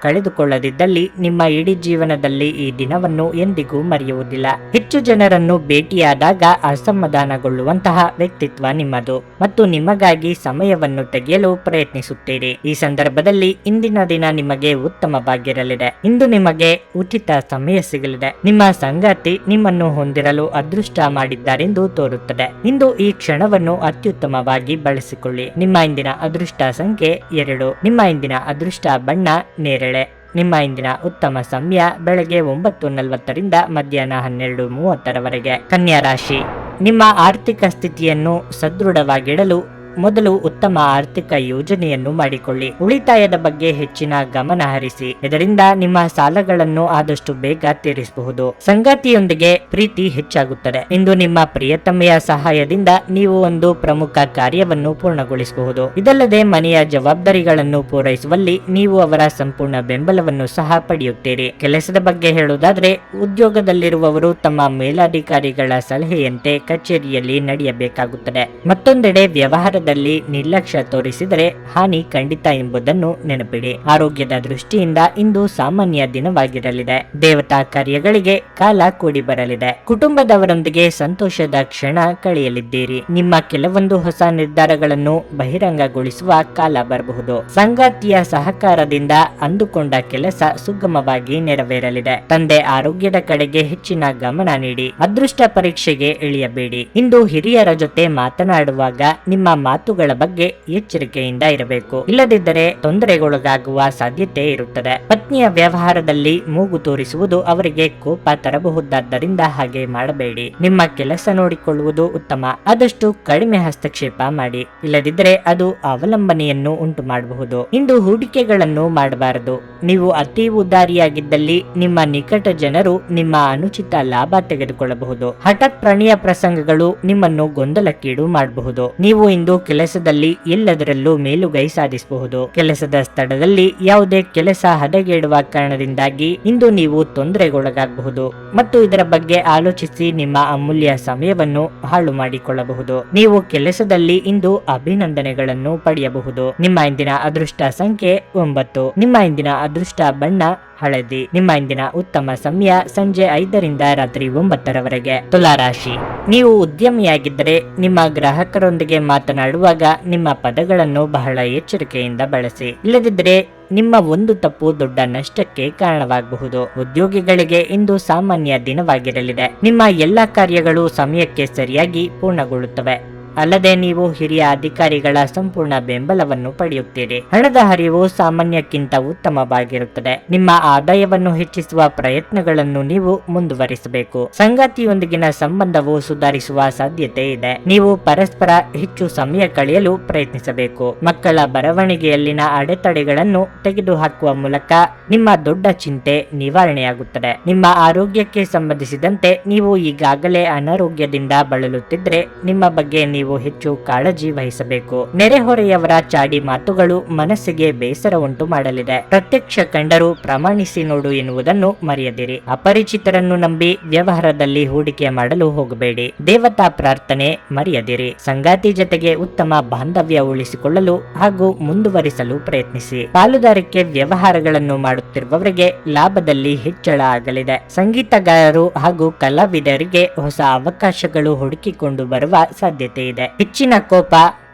ಕಳೆದುಕೊಳ್ಳದಿದ್ದಲ್ಲಿ ನಿಮ್ಮ ಇಡೀ ಜೀವನದಲ್ಲಿ ಈ ದಿನವನ್ನು ಎಂದಿಗೂ ಮರೆಯುವುದಿಲ್ಲ. ಹೆಚ್ಚು ಜನರನ್ನು ಭೇಟಿಯಾದಾಗ ಅಸಮಾಧಾನಗೊಳ್ಳುವಂತಹ ವ್ಯಕ್ತಿತ್ವ ನಿಮ್ಮದು ಮತ್ತು ನಿಮಗಾಗಿ ಸಮಯವನ್ನು ತೆಗೆಯಲು ಪ್ರಯತ್ನಿಸುತ್ತೀರಿ. ಈ ಸಂದರ್ಭದಲ್ಲಿ ಇಂದಿನ ದಿನ ನಿಮಗೆ ಉತ್ತಮವಾಗಿರಲಿದೆ. ಇಂದು ನಿಮಗೆ ಉಚಿತ ಸಮಯ ಸಿಗಲಿದೆ. ನಿಮ್ಮ ಸಂಗಾತಿ ನಿಮ್ಮನ್ನು ಹೊಂದಿರಲು ಅದೃಷ್ಟ ಮಾಡಿದ್ದಾರೆಂದು ತೋರುತ್ತದೆ. ಇಂದು ಈ ಕ್ಷಣವನ್ನು ಅತ್ಯುತ್ತಮವಾಗಿ ಬಳಸಿಕೊಳ್ಳಿ. ನಿಮ್ಮ ಇಂದಿನ ಅದೃಷ್ಟ ಸಂಖ್ಯೆ 2. ನಿಮ್ಮ ಇಂದಿನ ಅದೃಷ್ಟ ಬಣ್ಣ ನೇರಳೆ. ನಿಮ್ಮ ಇಂದಿನ ಉತ್ತಮ ಸಮಯ ಬೆಳಗ್ಗೆ 9:40ರಿಂದ ಮಧ್ಯಾಹ್ನ 12:30ರವರೆಗೆ. ಕನ್ಯಾ ರಾಶಿ, ನಿಮ್ಮ ಆರ್ಥಿಕ ಸ್ಥಿತಿಯನ್ನು ಸದೃಢವಾಗಿಡಲು ಮೊದಲು ಉತ್ತಮ ಆರ್ಥಿಕ ಯೋಜನೆಯನ್ನು ಮಾಡಿಕೊಳ್ಳಿ. ಉಳಿತಾಯದ ಬಗ್ಗೆ ಹೆಚ್ಚಿನ ಗಮನ ಹರಿಸಿ. ಇದರಿಂದ ನಿಮ್ಮ ಸಾಲಗಳನ್ನು ಆದಷ್ಟು ಬೇಗ ತೀರಿಸಬಹುದು. ಸಂಗಾತಿಯೊಂದಿಗೆ ಪ್ರೀತಿ ಹೆಚ್ಚಾಗುತ್ತದೆ. ಇಂದು ನಿಮ್ಮ ಪ್ರಿಯತಮೆಯ ಸಹಾಯದಿಂದ ನೀವು ಒಂದು ಪ್ರಮುಖ ಕಾರ್ಯವನ್ನು ಪೂರ್ಣಗೊಳಿಸಬಹುದು. ಇದಲ್ಲದೆ ಮನೆಯ ಜವಾಬ್ದಾರಿಗಳನ್ನು ಪೂರೈಸುವಲ್ಲಿ ನೀವು ಅವರ ಸಂಪೂರ್ಣ ಬೆಂಬಲವನ್ನು ಸಹ ಪಡೆಯುತ್ತೀರಿ. ಕೆಲಸದ ಬಗ್ಗೆ ಹೇಳುವುದಾದ್ರೆ, ಉದ್ಯೋಗದಲ್ಲಿರುವವರು ತಮ್ಮ ಮೇಲಾಧಿಕಾರಿಗಳ ಸಲಹೆಯಂತೆ ಕಚೇರಿಯಲ್ಲಿ ನಡೆಯಬೇಕಾಗುತ್ತದೆ. ಮತ್ತೊಂದೆಡೆ ವ್ಯವಹಾರದ ನಿರ್ಲಕ್ಷ್ಯ ತೋರಿಸಿದರೆ ಹಾನಿ ಖಂಡಿತ ಎಂಬುದನ್ನು ನೆನಪಿಡಿ. ಆರೋಗ್ಯದ ದೃಷ್ಟಿಯಿಂದ ಇಂದು ಸಾಮಾನ್ಯ ದಿನವಾಗಿರಲಿದೆ. ದೇವತಾ ಕಾರ್ಯಗಳಿಗೆ ಕಾಲ ಕೂಡಿ ಬರಲಿದೆ. ಕುಟುಂಬದವರೊಂದಿಗೆ ಸಂತೋಷದ ಕ್ಷಣ ಕಳೆಯಲಿದ್ದೀರಿ. ನಿಮ್ಮ ಕೆಲವೊಂದು ಹೊಸ ನಿರ್ಧಾರಗಳನ್ನು ಬಹಿರಂಗಗೊಳಿಸುವ ಕಾಲ ಬರಬಹುದು. ಸಂಗಾತಿಯ ಸಹಕಾರದಿಂದ ಅಂದುಕೊಂಡ ಕೆಲಸ ಸುಗಮವಾಗಿ ನೆರವೇರಲಿದೆ. ತಂದೆ ಆರೋಗ್ಯದ ಕಡೆಗೆ ಹೆಚ್ಚಿನ ಗಮನ ನೀಡಿ. ಅದೃಷ್ಟ ಪರೀಕ್ಷೆಗೆ ಇಳಿಯಬೇಡಿ. ಇಂದು ಹಿರಿಯರ ಜೊತೆ ಮಾತನಾಡುವಾಗ ನಿಮ್ಮ ಮಾತುಗಳ ಬಗ್ಗೆ ಎಚ್ಚರಿಕೆಯಿಂದ ಇರಬೇಕು. ಇಲ್ಲದಿದ್ದರೆ ತೊಂದರೆಗೊಳಗಾಗುವ ಸಾಧ್ಯತೆ ಇರುತ್ತದೆ. ಪತ್ನಿಯ ವ್ಯವಹಾರದಲ್ಲಿ ಮೂಗು ತೋರಿಸುವುದು ಅವರಿಗೆ ಕೋಪ ತರಬಹುದಾದ್ದರಿಂದ ಹಾಗೆ ಮಾಡಬೇಡಿ. ನಿಮ್ಮ ಕೆಲಸ ನೋಡಿಕೊಳ್ಳುವುದು ಉತ್ತಮ. ಆದಷ್ಟು ಕಡಿಮೆ ಹಸ್ತಕ್ಷೇಪ ಮಾಡಿ. ಇಲ್ಲದಿದ್ದರೆ ಅದು ಅವಲಂಬನೆಯನ್ನು ಉಂಟು ಮಾಡಬಹುದು. ಇಂದು ಹೂಡಿಕೆಗಳನ್ನು ಮಾಡಬಾರದು. ನೀವು ಅತಿ ಉದಾರಿಯಾಗಿದ್ದಲ್ಲಿ ನಿಮ್ಮ ನಿಕಟ ಜನರು ನಿಮ್ಮ ಅನುಚಿತ ಲಾಭ ತೆಗೆದುಕೊಳ್ಳಬಹುದು. ಹಠಾತ್ ಪ್ರಣಯ ಪ್ರಸಂಗಗಳು ನಿಮ್ಮನ್ನು ಗೊಂದಲಕ್ಕೀಡು ಮಾಡಬಹುದು. ನೀವು ಇಂದು ಕೆಲಸದಲ್ಲಿ ಎಲ್ಲದರಲ್ಲೂ ಮೇಲುಗೈ ಸಾಧಿಸಬಹುದು. ಕೆಲಸದ ಸ್ಥಳದಲ್ಲಿ ಯಾವುದೇ ಕೆಲಸ ಹದಗೆಡುವ ಕಾರಣದಿಂದಾಗಿ ಇಂದು ನೀವು ತೊಂದರೆಗೊಳಗಾಗಬಹುದು ಮತ್ತು ಇದರ ಬಗ್ಗೆ ಆಲೋಚಿಸಿ ನಿಮ್ಮ ಅಮೂಲ್ಯ ಸಮಯವನ್ನು ಹಾಳು ಮಾಡಿಕೊಳ್ಳಬಹುದು. ನೀವು ಕೆಲಸದಲ್ಲಿ ಇಂದು ಅಭಿನಂದನೆಗಳನ್ನು ಪಡೆಯಬಹುದು. ನಿಮ್ಮ ಇಂದಿನ ಅದೃಷ್ಟ ಸಂಖ್ಯೆ 9. ನಿಮ್ಮ ಇಂದಿನ ಅದೃಷ್ಟ ಬಣ್ಣ ಹಳದಿ. ನಿಮ್ಮ ಇಂದಿನ ಉತ್ತಮ ಸಮಯ ಸಂಜೆ 5ರಿಂದ ರಾತ್ರಿ 9ರವರೆಗೆ. ತುಲಾರಾಶಿ, ನೀವು ಉದ್ಯಮಿಯಾಗಿದ್ದರೆ ನಿಮ್ಮ ಗ್ರಾಹಕರೊಂದಿಗೆ ಮಾತನಾಡುವಾಗ ನಿಮ್ಮ ಪದಗಳನ್ನು ಬಹಳ ಎಚ್ಚರಿಕೆಯಿಂದ ಬಳಸಿ. ಇಲ್ಲದಿದ್ದರೆ ನಿಮ್ಮ ಒಂದು ತಪ್ಪು ದೊಡ್ಡ ನಷ್ಟಕ್ಕೆ ಕಾರಣವಾಗಬಹುದು. ಉದ್ಯೋಗಿಗಳಿಗೆ ಇಂದು ಸಾಮಾನ್ಯ ದಿನವಾಗಿರಲಿದೆ. ನಿಮ್ಮ ಎಲ್ಲಾ ಕಾರ್ಯಗಳು ಸಮಯಕ್ಕೆ ಸರಿಯಾಗಿ ಪೂರ್ಣಗೊಳ್ಳುತ್ತವೆ. ಅಲ್ಲದೆ ನೀವು ಹಿರಿಯ ಅಧಿಕಾರಿಗಳ ಸಂಪೂರ್ಣ ಬೆಂಬಲವನ್ನು ಪಡೆಯುತ್ತೀರಿ. ಹಣದ ಹರಿವು ಸಾಮಾನ್ಯಕ್ಕಿಂತ ಉತ್ತಮವಾಗಿರುತ್ತದೆ. ನಿಮ್ಮ ಆದಾಯವನ್ನು ಹೆಚ್ಚಿಸುವ ಪ್ರಯತ್ನಗಳನ್ನು ನೀವು ಮುಂದುವರಿಸಬೇಕು. ಸಂಗಾತಿಯೊಂದಿಗಿನ ಸಂಬಂಧವು ಸುಧಾರಿಸುವ ಸಾಧ್ಯತೆ ಇದೆ. ನೀವು ಪರಸ್ಪರ ಹೆಚ್ಚು ಸಮಯ ಕಳೆಯಲು ಪ್ರಯತ್ನಿಸಬೇಕು. ಮಕ್ಕಳ ಬರವಣಿಗೆಯಲ್ಲಿನ ಅಡೆತಡೆಗಳನ್ನು ತೆಗೆದುಹಾಕುವ ಮೂಲಕ ನಿಮ್ಮ ದೊಡ್ಡ ಚಿಂತೆ ನಿವಾರಣೆಯಾಗುತ್ತದೆ. ನಿಮ್ಮ ಆರೋಗ್ಯಕ್ಕೆ ಸಂಬಂಧಿಸಿದಂತೆ ನೀವು ಈಗಾಗಲೇ ಅನಾರೋಗ್ಯದಿಂದ ಬಳಲುತ್ತಿದ್ದರೆ ನಿಮ್ಮ ಬಗ್ಗೆ ನೀವು ಹೆಚ್ಚು ಕಾಳಜಿ ವಹಿಸಬೇಕು. ನೆರೆಹೊರೆಯವರ ಚಾಡಿ ಮಾತುಗಳು ಮನಸ್ಸಿಗೆ ಬೇಸರ ಉಂಟು ಮಾಡಲಿದೆ. ಪ್ರತ್ಯಕ್ಷ ಕಂಡರೂ ಪ್ರಮಾಣಿಸಿ ನೋಡು ಎನ್ನುವುದನ್ನು ಮರೆಯದಿರಿ. ಅಪರಿಚಿತರನ್ನು ನಂಬಿ ವ್ಯವಹಾರದಲ್ಲಿ ಹೂಡಿಕೆ ಮಾಡಲು ಹೋಗಬೇಡಿ. ದೇವತಾ ಪ್ರಾರ್ಥನೆ ಮರೆಯದಿರಿ. ಸಂಗಾತಿ ಜೊತೆಗೆ ಉತ್ತಮ ಬಾಂಧವ್ಯ ಉಳಿಸಿಕೊಳ್ಳಲು ಹಾಗೂ ಮುಂದುವರಿಸಲು ಪ್ರಯತ್ನಿಸಿ. ಪಾಲುದಾರಿಕೆ ವ್ಯವಹಾರಗಳನ್ನು ಮಾಡುತ್ತಿರುವವರಿಗೆ ಲಾಭದಲ್ಲಿ ಹೆಚ್ಚಳ ಆಗಲಿದೆ. ಸಂಗೀತಗಾರರು ಹಾಗೂ ಕಲಾವಿದರಿಗೆ ಹೊಸ ಅವಕಾಶಗಳು ಹುಡುಕಿಕೊಂಡು ಬರುವ ಸಾಧ್ಯತೆ ಇದೆ. ಹೆಚ್ಚಿನ ಕೋಪ,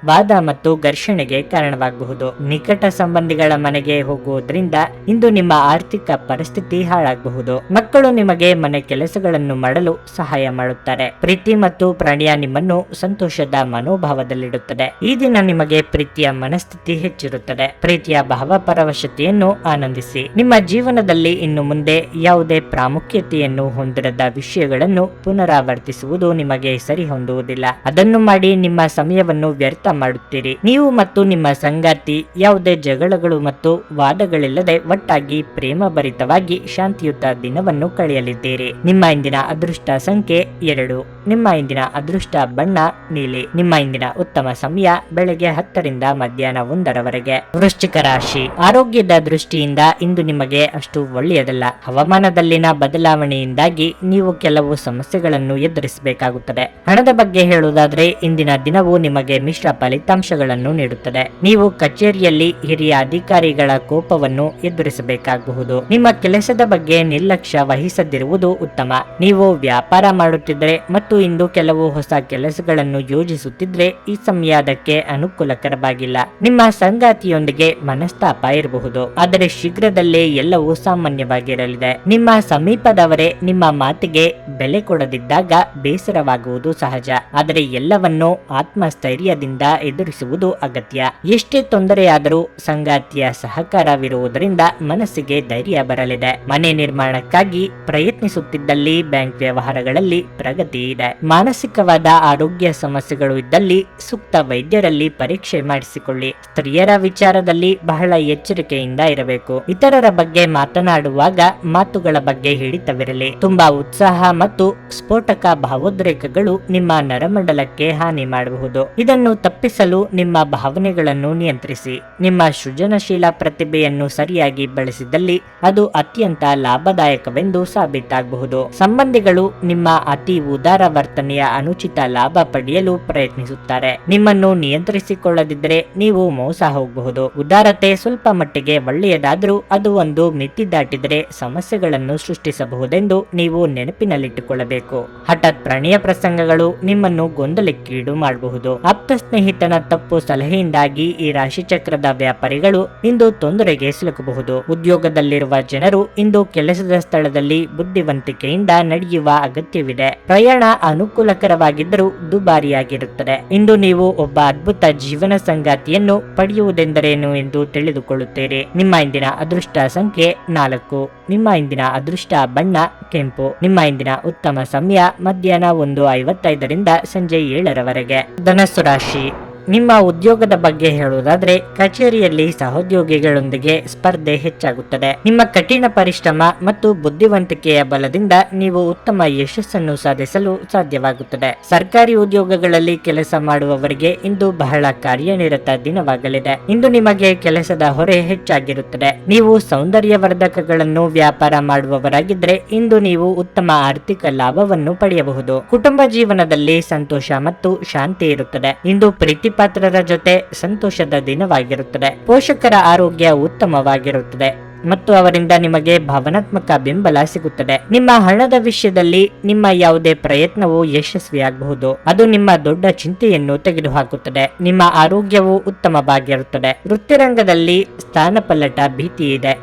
ವಾದ ಮತ್ತು ಘರ್ಷಣೆಗೆ ಕಾರಣವಾಗಬಹುದು. ನಿಕಟ ಸಂಬಂಧಿಗಳ ಮನೆಗೆ ಹೋಗುವುದರಿಂದ ಇಂದು ನಿಮ್ಮ ಆರ್ಥಿಕ ಪರಿಸ್ಥಿತಿ ಹಾಳಾಗಬಹುದು. ಮಕ್ಕಳು ನಿಮಗೆ ಮನೆ ಕೆಲಸಗಳನ್ನು ಮಾಡಲು ಸಹಾಯ ಮಾಡುತ್ತಾರೆ. ಪ್ರೀತಿ ಮತ್ತು ಪ್ರಣಯ ನಿಮ್ಮನ್ನು ಸಂತೋಷದ ಮನೋಭಾವದಲ್ಲಿಡುತ್ತದೆ. ಈ ದಿನ ನಿಮಗೆ ಪ್ರೀತಿಯ ಮನಸ್ಥಿತಿ ಹೆಚ್ಚಿರುತ್ತದೆ. ಪ್ರೀತಿಯ ಭಾವಪರವಶತೆಯನ್ನು ಆನಂದಿಸಿ. ನಿಮ್ಮ ಜೀವನದಲ್ಲಿ ಇನ್ನು ಮುಂದೆ ಯಾವುದೇ ಪ್ರಾಮುಖ್ಯತೆಯನ್ನು ಹೊಂದಿರದ ವಿಷಯಗಳನ್ನು ಪುನರಾವರ್ತಿಸುವುದು ನಿಮಗೆ ಸರಿ ಹೊಂದುವುದಿಲ್ಲ. ಅದನ್ನು ಮಾಡಿ ನಿಮ್ಮ ಸಮಯವನ್ನು ವ್ಯರ್ಥ ಮಾಡುತ್ತೀರಿ. ನೀವು ಮತ್ತು ನಿಮ್ಮ ಸಂಗಾತಿ ಯಾವುದೇ ಜಗಳಗಳು ಮತ್ತು ವಾದಗಳಿಲ್ಲದೆ ಒಟ್ಟಾಗಿ ಪ್ರೇಮಭರಿತವಾಗಿ ಶಾಂತಿಯುತ ದಿನವನ್ನು ಕಳೆಯಲಿದ್ದೀರಿ. ನಿಮ್ಮ ಇಂದಿನ ಅದೃಷ್ಟ ಸಂಖ್ಯೆ 2. ನಿಮ್ಮ ಇಂದಿನ ಅದೃಷ್ಟ ಬಣ್ಣ ನೀಲಿ. ನಿಮ್ಮ ಇಂದಿನ ಉತ್ತಮ ಸಮಯ ಬೆಳಗ್ಗೆ 10 ರಿಂದ ಮಧ್ಯಾಹ್ನ 1 ವೃಶ್ಚಿಕ ರಾಶಿ. ಆರೋಗ್ಯದ ದೃಷ್ಟಿಯಿಂದ ಇಂದು ನಿಮಗೆ ಅಷ್ಟು ಒಳ್ಳೆಯದಲ್ಲ. ಹವಾಮಾನದಲ್ಲಿನ ಬದಲಾವಣೆಯಿಂದಾಗಿ ನೀವು ಕೆಲವು ಸಮಸ್ಯೆಗಳನ್ನು ಎದುರಿಸಬೇಕಾಗುತ್ತದೆ. ಹಣದ ಬಗ್ಗೆ ಹೇಳುವುದಾದ್ರೆ ಇಂದಿನ ದಿನವು ನಿಮಗೆ ಮಿಶ್ರ ಫಲಿತಾಂಶಗಳನ್ನು ನೀಡುತ್ತದೆ. ನೀವು ಕಚೇರಿಯಲ್ಲಿ ಹಿರಿಯ ಅಧಿಕಾರಿಗಳ ಕೋಪವನ್ನು ಎದುರಿಸಬೇಕಾಗಬಹುದು. ನಿಮ್ಮ ಕೆಲಸದ ಬಗ್ಗೆ ನಿರ್ಲಕ್ಷ್ಯ ವಹಿಸದಿರುವುದು ಉತ್ತಮ. ನೀವು ವ್ಯಾಪಾರ ಮಾಡುತ್ತಿದ್ದರೆ ಮತ್ತು ಇಂದು ಕೆಲವು ಹೊಸ ಕೆಲಸಗಳನ್ನು ಯೋಜಿಸುತ್ತಿದ್ರೆ ಈ ಸಮಯ ಅದಕ್ಕೆ ಅನುಕೂಲಕರವಾಗಿಲ್ಲ. ನಿಮ್ಮ ಸಂಗಾತಿಯೊಂದಿಗೆ ಮನಸ್ತಾಪ ಇರಬಹುದು, ಆದರೆ ಶೀಘ್ರದಲ್ಲೇ ಎಲ್ಲವೂ ಸಾಮಾನ್ಯವಾಗಿರಲಿದೆ. ನಿಮ್ಮ ಸಮೀಪದವರೇ ನಿಮ್ಮ ಮಾತಿಗೆ ಬೆಲೆ ಕೊಡದಿದ್ದಾಗ ಬೇಸರವಾಗುವುದು ಸಹಜ, ಆದರೆ ಎಲ್ಲವನ್ನೂ ಆತ್ಮಸ್ಥೈರ್ಯದಿಂದ ಎದುರಿಸುವುದು ಅಗತ್ಯ. ಎಷ್ಟೇ ತೊಂದರೆಯಾದರೂ ಸಂಗಾತಿಯ ಸಹಕಾರವಿರುವುದರಿಂದ ಮನಸ್ಸಿಗೆ ಧೈರ್ಯ ಬರಲಿದೆ. ಮನೆ ನಿರ್ಮಾಣಕ್ಕಾಗಿ ಪ್ರಯತ್ನಿಸುತ್ತಿದ್ದಲ್ಲಿ ಬ್ಯಾಂಕ್ ವ್ಯವಹಾರಗಳಲ್ಲಿ ಪ್ರಗತಿ ಇದೆ. ಮಾನಸಿಕವಾದ ಆರೋಗ್ಯ ಸಮಸ್ಯೆಗಳು ಇದ್ದಲ್ಲಿ ಸೂಕ್ತ ವೈದ್ಯರಲ್ಲಿ ಪರೀಕ್ಷೆ ಮಾಡಿಸಿಕೊಳ್ಳಿ. ಸ್ತ್ರೀಯರ ವಿಚಾರದಲ್ಲಿ ಬಹಳ ಎಚ್ಚರಿಕೆಯಿಂದ ಇರಬೇಕು. ಇತರರ ಬಗ್ಗೆ ಮಾತನಾಡುವಾಗ ಮಾತುಗಳ ಬಗ್ಗೆ ಹಿಡಿತವಿರಲಿ. ತುಂಬಾ ಉತ್ಸಾಹ ಮತ್ತು ಸ್ಫೋಟಕ ಭಾವೋದ್ರೇಕಗಳು ನಿಮ್ಮ ನರಮಂಡಲಕ್ಕೆ ಹಾನಿ ಮಾಡಬಹುದು. ಇದನ್ನು ತಪ್ಪಿಸಲು ನಿಮ್ಮ ಭಾವನೆಗಳನ್ನು ನಿಯಂತ್ರಿಸಿ. ನಿಮ್ಮ ಸೃಜನಶೀಲ ಪ್ರತಿಭೆಯನ್ನು ಸರಿಯಾಗಿ ಬಳಸಿದಲ್ಲಿ ಅದು ಅತ್ಯಂತ ಲಾಭದಾಯಕವೆಂದು ಸಾಬೀತಾಗಬಹುದು. ಸಂಬಂಧಿಗಳು ನಿಮ್ಮ ಅತಿ ಉದಾರ ವರ್ತನೆಯ ಅನುಚಿತ ಲಾಭ ಪಡೆಯಲು ಪ್ರಯತ್ನಿಸುತ್ತಾರೆ. ನಿಮ್ಮನ್ನು ನಿಯಂತ್ರಿಸಿಕೊಳ್ಳದಿದ್ದರೆ ನೀವು ಮೋಸ ಹೋಗಬಹುದು. ಉದಾರತೆ ಸ್ವಲ್ಪ ಮಟ್ಟಿಗೆ ಒಳ್ಳೆಯದಾದರೂ ಅದು ಒಂದು ಮಿತಿ ದಾಟಿದರೆ ಸಮಸ್ಯೆಗಳನ್ನು ಸೃಷ್ಟಿಸಬಹುದೆಂದು ನೀವು ನೆನಪಿನಲ್ಲಿಟ್ಟುಕೊಳ್ಳಬೇಕು. ಹಠಾತ್ ಪ್ರಣಯ ಪ್ರಸಂಗಗಳು ನಿಮ್ಮನ್ನು ಗೊಂದಲಕ್ಕೀಡು ಮಾಡಬಹುದು. ಆಪ್ತ ಸ್ನೇಹಿತನ ತಪ್ಪು ಸಲಹೆಯಿಂದಾಗಿ ಈ ರಾಶಿಚಕ್ರದ ವ್ಯಾಪಾರಿಗಳು ಇಂದು ತೊಂದರೆಗೆ ಸಿಲುಕಬಹುದು. ಉದ್ಯೋಗದಲ್ಲಿರುವ ಜನರು ಇಂದು ಕೆಲಸದ ಸ್ಥಳದಲ್ಲಿ ಬುದ್ಧಿವಂತಿಕೆಯಿಂದ ನಡೆಯುವ ಅಗತ್ಯವಿದೆ. ಪ್ರಯಾಣ ಅನುಕೂಲಕರವಾಗಿದ್ದರೂ ದುಬಾರಿಯಾಗಿರುತ್ತದೆ. ಇಂದು ನೀವು ಒಬ್ಬ ಅದ್ಭುತ ಜೀವನ ಸಂಗಾತಿಯನ್ನು ಪಡೆಯುವುದೆಂದರೇನು ಎಂದು ತಿಳಿದುಕೊಳ್ಳುತ್ತೀರಿ. ನಿಮ್ಮ ಇಂದಿನ ಅದೃಷ್ಟ ಸಂಖ್ಯೆ 4. ನಿಮ್ಮ ಇಂದಿನ ಅದೃಷ್ಟ ಬಣ್ಣ ಕೆಂಪು. ನಿಮ್ಮ ಇಂದಿನ ಉತ್ತಮ ಸಮಯ ಮಧ್ಯಾಹ್ನ 1:55 ರಿಂದ ಸಂಜೆ 7 ಧನಸ್ಸು ರಾಶಿ. ನಿಮ್ಮ ಉದ್ಯೋಗದ ಬಗ್ಗೆ ಹೇಳುವುದಾದ್ರೆ ಕಚೇರಿಯಲ್ಲಿ ಸಹೋದ್ಯೋಗಿಗಳೊಂದಿಗೆ ಸ್ಪರ್ಧೆ ಹೆಚ್ಚಾಗುತ್ತದೆ. ನಿಮ್ಮ ಕಠಿಣ ಪರಿಶ್ರಮ ಮತ್ತು ಬುದ್ಧಿವಂತಿಕೆಯ ಬಲದಿಂದ ನೀವು ಉತ್ತಮ ಯಶಸ್ಸನ್ನು ಸಾಧಿಸಲು ಸಾಧ್ಯವಾಗುತ್ತದೆ. ಸರ್ಕಾರಿ ಉದ್ಯೋಗಗಳಲ್ಲಿ ಕೆಲಸ ಮಾಡುವವರಿಗೆ ಇಂದು ಬಹಳ ಕಾರ್ಯನಿರತ ದಿನವಾಗಲಿದೆ. ಇಂದು ನಿಮಗೆ ಕೆಲಸದ ಹೊರೆ ಹೆಚ್ಚಾಗಿರುತ್ತದೆ. ನೀವು ಸೌಂದರ್ಯವರ್ಧಕಗಳನ್ನು ವ್ಯಾಪಾರ ಮಾಡುವವರಾಗಿದ್ರೆ ಇಂದು ನೀವು ಉತ್ತಮ ಆರ್ಥಿಕ ಲಾಭವನ್ನು ಪಡೆಯಬಹುದು. ಕುಟುಂಬ ಜೀವನದಲ್ಲಿ ಸಂತೋಷ ಮತ್ತು ಶಾಂತಿ ಇರುತ್ತದೆ. ಇಂದು ಪ್ರೀತಿ ಪಾತ್ರರ ಜೊತೆ ಸಂತೋಷದ ದಿನವಾಗಿರುತ್ತದೆ. ಪೋಷಕರ ಆರೋಗ್ಯ ಉತ್ತಮವಾಗಿರುತ್ತದೆ ಮತ್ತು ಅವರಿಂದ ನಿಮಗೆ ಭಾವನಾತ್ಮಕ ಬೆಂಬಲ ಸಿಗುತ್ತದೆ. ನಿಮ್ಮ ಹಣದ ವಿಷಯದಲ್ಲಿ ನಿಮ್ಮ ಯಾವುದೇ ಪ್ರಯತ್ನವು ಯಶಸ್ವಿಯಾಗಬಹುದು. ಅದು ನಿಮ್ಮ ದೊಡ್ಡ ಚಿಂತೆಯನ್ನು ತೆಗೆದುಹಾಕುತ್ತದೆ. ನಿಮ್ಮ ಆರೋಗ್ಯವು ಉತ್ತಮವಾಗಿರುತ್ತದೆ. ವೃತ್ತಿರಂಗದಲ್ಲಿ ಸ್ಥಾನಪಲ್ಲಟ ಭೀತಿ ಇದೆ.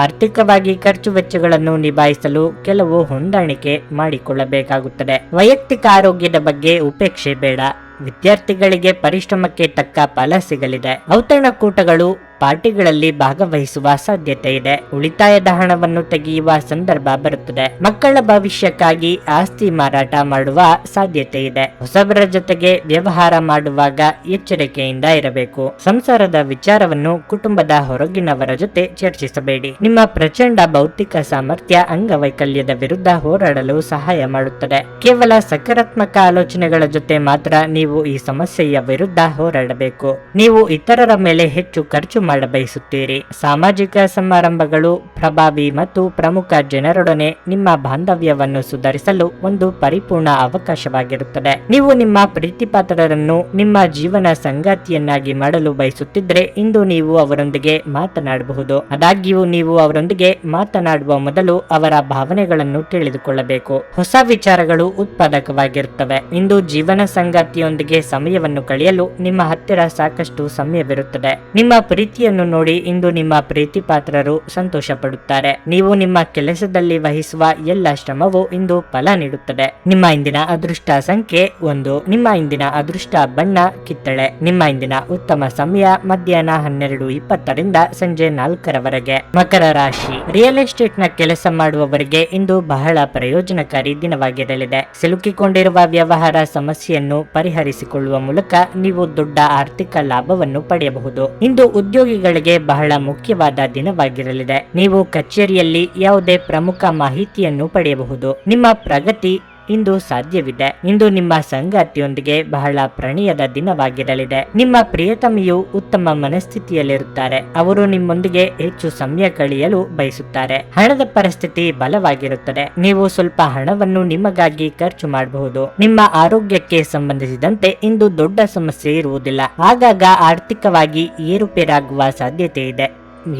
ಆರ್ಥಿಕವಾಗಿ ಖರ್ಚು ವೆಚ್ಚಗಳನ್ನು ನಿಭಾಯಿಸಲು ಕೆಲವು ಹೊಂದಾಣಿಕೆ ಮಾಡಿಕೊಳ್ಳಬೇಕಾಗುತ್ತದೆ. ವೈಯಕ್ತಿಕ ಆರೋಗ್ಯದ ಬಗ್ಗೆ ಉಪೇಕ್ಷೆ ಬೇಡ. ವಿದ್ಯಾರ್ಥಿಗಳಿಗೆ ಪರಿಶ್ರಮಕ್ಕೆ ತಕ್ಕ ಫಲ ಸಿಗಲಿದೆ. ಔತಣಕೂಟಗಳು ಪಾರ್ಟಿಗಳಲ್ಲಿ ಭಾಗವಹಿಸುವ ಸಾಧ್ಯತೆ ಇದೆ. ಉಳಿತಾಯದ ಹಣವನ್ನು ತೆಗೆಯುವ ಸಂದರ್ಭ ಬರುತ್ತದೆ. ಮಕ್ಕಳ ಭವಿಷ್ಯಕ್ಕಾಗಿ ಆಸ್ತಿ ಮಾರಾಟ ಮಾಡುವ ಸಾಧ್ಯತೆ ಇದೆ. ಹೊಸಬರ ಜೊತೆಗೆ ವ್ಯವಹಾರ ಮಾಡುವಾಗ ಎಚ್ಚರಿಕೆಯಿಂದ ಇರಬೇಕು. ಸಂಸಾರದ ವಿಚಾರವನ್ನು ಕುಟುಂಬದ ಹೊರಗಿನವರ ಜೊತೆ ಚರ್ಚಿಸಬೇಡಿ. ನಿಮ್ಮ ಪ್ರಚಂಡ ಭೌತಿಕ ಸಾಮರ್ಥ್ಯ ಅಂಗವೈಕಲ್ಯದ ವಿರುದ್ಧ ಹೋರಾಡಲು ಸಹಾಯ ಮಾಡುತ್ತದೆ. ಕೇವಲ ಸಕಾರಾತ್ಮಕ ಆಲೋಚನೆಗಳ ಜೊತೆ ಮಾತ್ರ ನೀವು ನೀವು ಈ ಸಮಸ್ಯೆಯ ವಿರುದ್ಧ ಹೋರಾಡಬೇಕು. ನೀವು ಇತರರ ಮೇಲೆ ಹೆಚ್ಚು ಖರ್ಚು ಮಾಡಬಯಸುತ್ತೀರಿ. ಸಾಮಾಜಿಕ ಸಮಾರಂಭಗಳು ಪ್ರಭಾವಿ ಮತ್ತು ಪ್ರಮುಖ ಜನರೊಡನೆ ನಿಮ್ಮ ಬಾಂಧವ್ಯವನ್ನು ಸುಧಾರಿಸಲು ಒಂದು ಪರಿಪೂರ್ಣ ಅವಕಾಶವಾಗಿರುತ್ತದೆ. ನೀವು ನಿಮ್ಮ ಪ್ರೀತಿಪಾತ್ರರನ್ನು ನಿಮ್ಮ ಜೀವನ ಸಂಗಾತಿಯನ್ನಾಗಿ ಮಾಡಲು ಬಯಸುತ್ತಿದ್ದರೆ ಇಂದು ನೀವು ಅವರೊಂದಿಗೆ ಮಾತನಾಡಬಹುದು. ಆದಾಗ್ಯೂ ನೀವು ಅವರೊಂದಿಗೆ ಮಾತನಾಡುವ ಮೊದಲು ಅವರ ಭಾವನೆಗಳನ್ನು ತಿಳಿದುಕೊಳ್ಳಬೇಕು. ಹೊಸ ವಿಚಾರಗಳು ಉತ್ಪಾದಕವಾಗಿರುತ್ತವೆ. ಇಂದು ಜೀವನ ಸಂಗಾತಿಯೊಂದಿಗೆ ಸಮಯವನ್ನು ಕಳೆಯಲು ನಿಮ್ಮ ಹತ್ತಿರ ಸಾಕಷ್ಟು ಸಮಯವಿರುತ್ತದೆ. ನಿಮ್ಮ ಪ್ರೀತಿಯನ್ನು ನೋಡಿ ಇಂದು ನಿಮ್ಮ ಪ್ರೀತಿ ಪಾತ್ರರು ಸಂತೋಷ ಪಡುತ್ತಾರೆ. ನೀವು ನಿಮ್ಮ ಕೆಲಸದಲ್ಲಿ ವಹಿಸುವ ಎಲ್ಲ ಶ್ರಮವು ಇಂದು ಫಲ ನೀಡುತ್ತದೆ. ನಿಮ್ಮ ಇಂದಿನ ಅದೃಷ್ಟ ಸಂಖ್ಯೆ 1. ನಿಮ್ಮ ಇಂದಿನ ಅದೃಷ್ಟ ಬಣ್ಣ ಕಿತ್ತಳೆ. ನಿಮ್ಮ ಇಂದಿನ ಉತ್ತಮ ಸಮಯ ಮಧ್ಯಾಹ್ನ 12:20 ಸಂಜೆ 4 ಮಕರ ರಾಶಿ. ರಿಯಲ್ ಎಸ್ಟೇಟ್ ನ ಕೆಲಸ ಮಾಡುವವರಿಗೆ ಇಂದು ಬಹಳ ಪ್ರಯೋಜನಕಾರಿ ದಿನವಾಗಿರಲಿದೆ. ಸಿಲುಕಿಕೊಂಡಿರುವ ವ್ಯವಹಾರ ಸಮಸ್ಯೆಯನ್ನು ಪರಿಹರಿಸಿಕೊಳ್ಳುವ ಮೂಲಕ ನೀವು ದೊಡ್ಡ ಆರ್ಥಿಕ ಲಾಭವನ್ನು ಪಡೆಯಬಹುದು. ಇಂದು ಉದ್ಯೋಗಿಗಳಿಗೆ ಬಹಳ ಮುಖ್ಯವಾದ ದಿನವಾಗಿರಲಿದೆ. ನೀವು ಕಚೇರಿಯಲ್ಲಿ ಯಾವುದೇ ಪ್ರಮುಖ ಮಾಹಿತಿಯನ್ನು ಪಡೆಯಬಹುದು. ನಿಮ್ಮ ಪ್ರಗತಿ ಇಂದು ಸಾಧ್ಯವಿದೆ. ಇಂದು ನಿಮ್ಮ ಸಂಗಾತಿಯೊಂದಿಗೆ ಬಹಳ ಪ್ರಣಯದ ದಿನವಾಗಿರಲಿದೆ. ನಿಮ್ಮ ಪ್ರಿಯತಮಿಯು ಉತ್ತಮ ಮನಸ್ಥಿತಿಯಲ್ಲಿರುತ್ತಾರೆ. ಅವರು ನಿಮ್ಮೊಂದಿಗೆ ಹೆಚ್ಚು ಸಮಯ ಕಳೆಯಲು ಬಯಸುತ್ತಾರೆ. ಹಣದ ಪರಿಸ್ಥಿತಿ ಬಲವಾಗಿರುತ್ತದೆ. ನೀವು ಸ್ವಲ್ಪ ಹಣವನ್ನು ನಿಮಗಾಗಿ ಖರ್ಚು ಮಾಡಬಹುದು. ನಿಮ್ಮ ಆರೋಗ್ಯಕ್ಕೆ ಸಂಬಂಧಿಸಿದಂತೆ ಇಂದು ದೊಡ್ಡ ಸಮಸ್ಯೆ ಇರುವುದಿಲ್ಲ. ಆಗಾಗ ಆರ್ಥಿಕವಾಗಿ ಏರುಪೇರಾಗುವ ಸಾಧ್ಯತೆ ಇದೆ.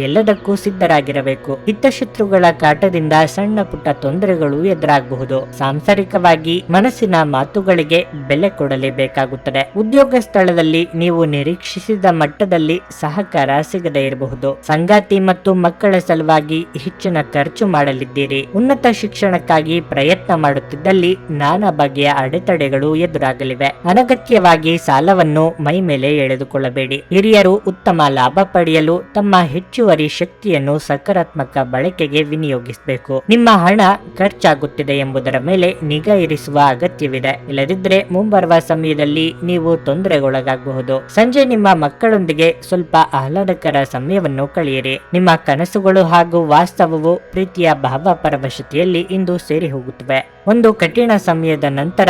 ಎಲ್ಲದಕ್ಕೂ ಸಿದ್ಧರಾಗಿರಬೇಕು. ಹಿತಶತ್ರುಗಳ ಕಾಟದಿಂದ ಸಣ್ಣ ಪುಟ್ಟ ತೊಂದರೆಗಳು ಎದುರಾಗಬಹುದು. ಸಾಂಸಾರಿಕವಾಗಿ ಮನಸ್ಸಿನ ಮಾತುಗಳಿಗೆ ಬೆಲೆ ಕೊಡಲೇಬೇಕಾಗುತ್ತದೆ. ಉದ್ಯೋಗ ಸ್ಥಳದಲ್ಲಿ ನೀವು ನಿರೀಕ್ಷಿಸಿದ ಮಟ್ಟದಲ್ಲಿ ಸಹಕಾರ ಸಿಗದೇ ಇರಬಹುದು. ಸಂಗಾತಿ ಮತ್ತು ಮಕ್ಕಳ ಸಲುವಾಗಿ ಹೆಚ್ಚಿನ ಖರ್ಚು ಮಾಡಲಿದ್ದೀರಿ. ಉನ್ನತ ಶಿಕ್ಷಣಕ್ಕಾಗಿ ಪ್ರಯತ್ನ ಮಾಡುತ್ತಿದ್ದಲ್ಲಿ ನಾನಾ ಬಗೆಯ ಅಡೆತಡೆಗಳು ಎದುರಾಗಲಿವೆ. ಅನಗತ್ಯವಾಗಿ ಸಾಲವನ್ನು ಮೈ ಮೇಲೆ ಎಳೆದುಕೊಳ್ಳಬೇಡಿ. ಹಿರಿಯರು ಉತ್ತಮ ಲಾಭ ಪಡೆಯಲು ತಮ್ಮ ಹೆಚ್ಚುವರಿ ಶಕ್ತಿಯನ್ನು ಸಕಾರಾತ್ಮಕ ಬಳಕೆಗೆ ವಿನಿಯೋಗಿಸಬೇಕು. ನಿಮ್ಮ ಹಣ ಖರ್ಚಾಗುತ್ತಿದೆ ಎಂಬುದರ ಮೇಲೆ ನಿಗಾ ಇರಿಸುವ ಅಗತ್ಯವಿದೆ. ಇಲ್ಲದಿದ್ದರೆ ಮುಂಬರುವ ಸಮಯದಲ್ಲಿ ನೀವು ತೊಂದರೆಗೊಳಗಾಗಬಹುದು. ಸಂಜೆ ನಿಮ್ಮ ಮಕ್ಕಳೊಂದಿಗೆ ಸ್ವಲ್ಪ ಆಹ್ಲಾದಕರ ಸಮಯವನ್ನು ಕಳೆಯಿರಿ. ನಿಮ್ಮ ಕನಸುಗಳು ಹಾಗೂ ವಾಸ್ತವವು ಪ್ರೀತಿಯ ಭಾವಪರವಶತೆಯಲ್ಲಿ ಇಂದು ಸೇರಿ ಹೋಗುತ್ತವೆ. ಒಂದು ಕಠಿಣ ಸಮಯದ ನಂತರ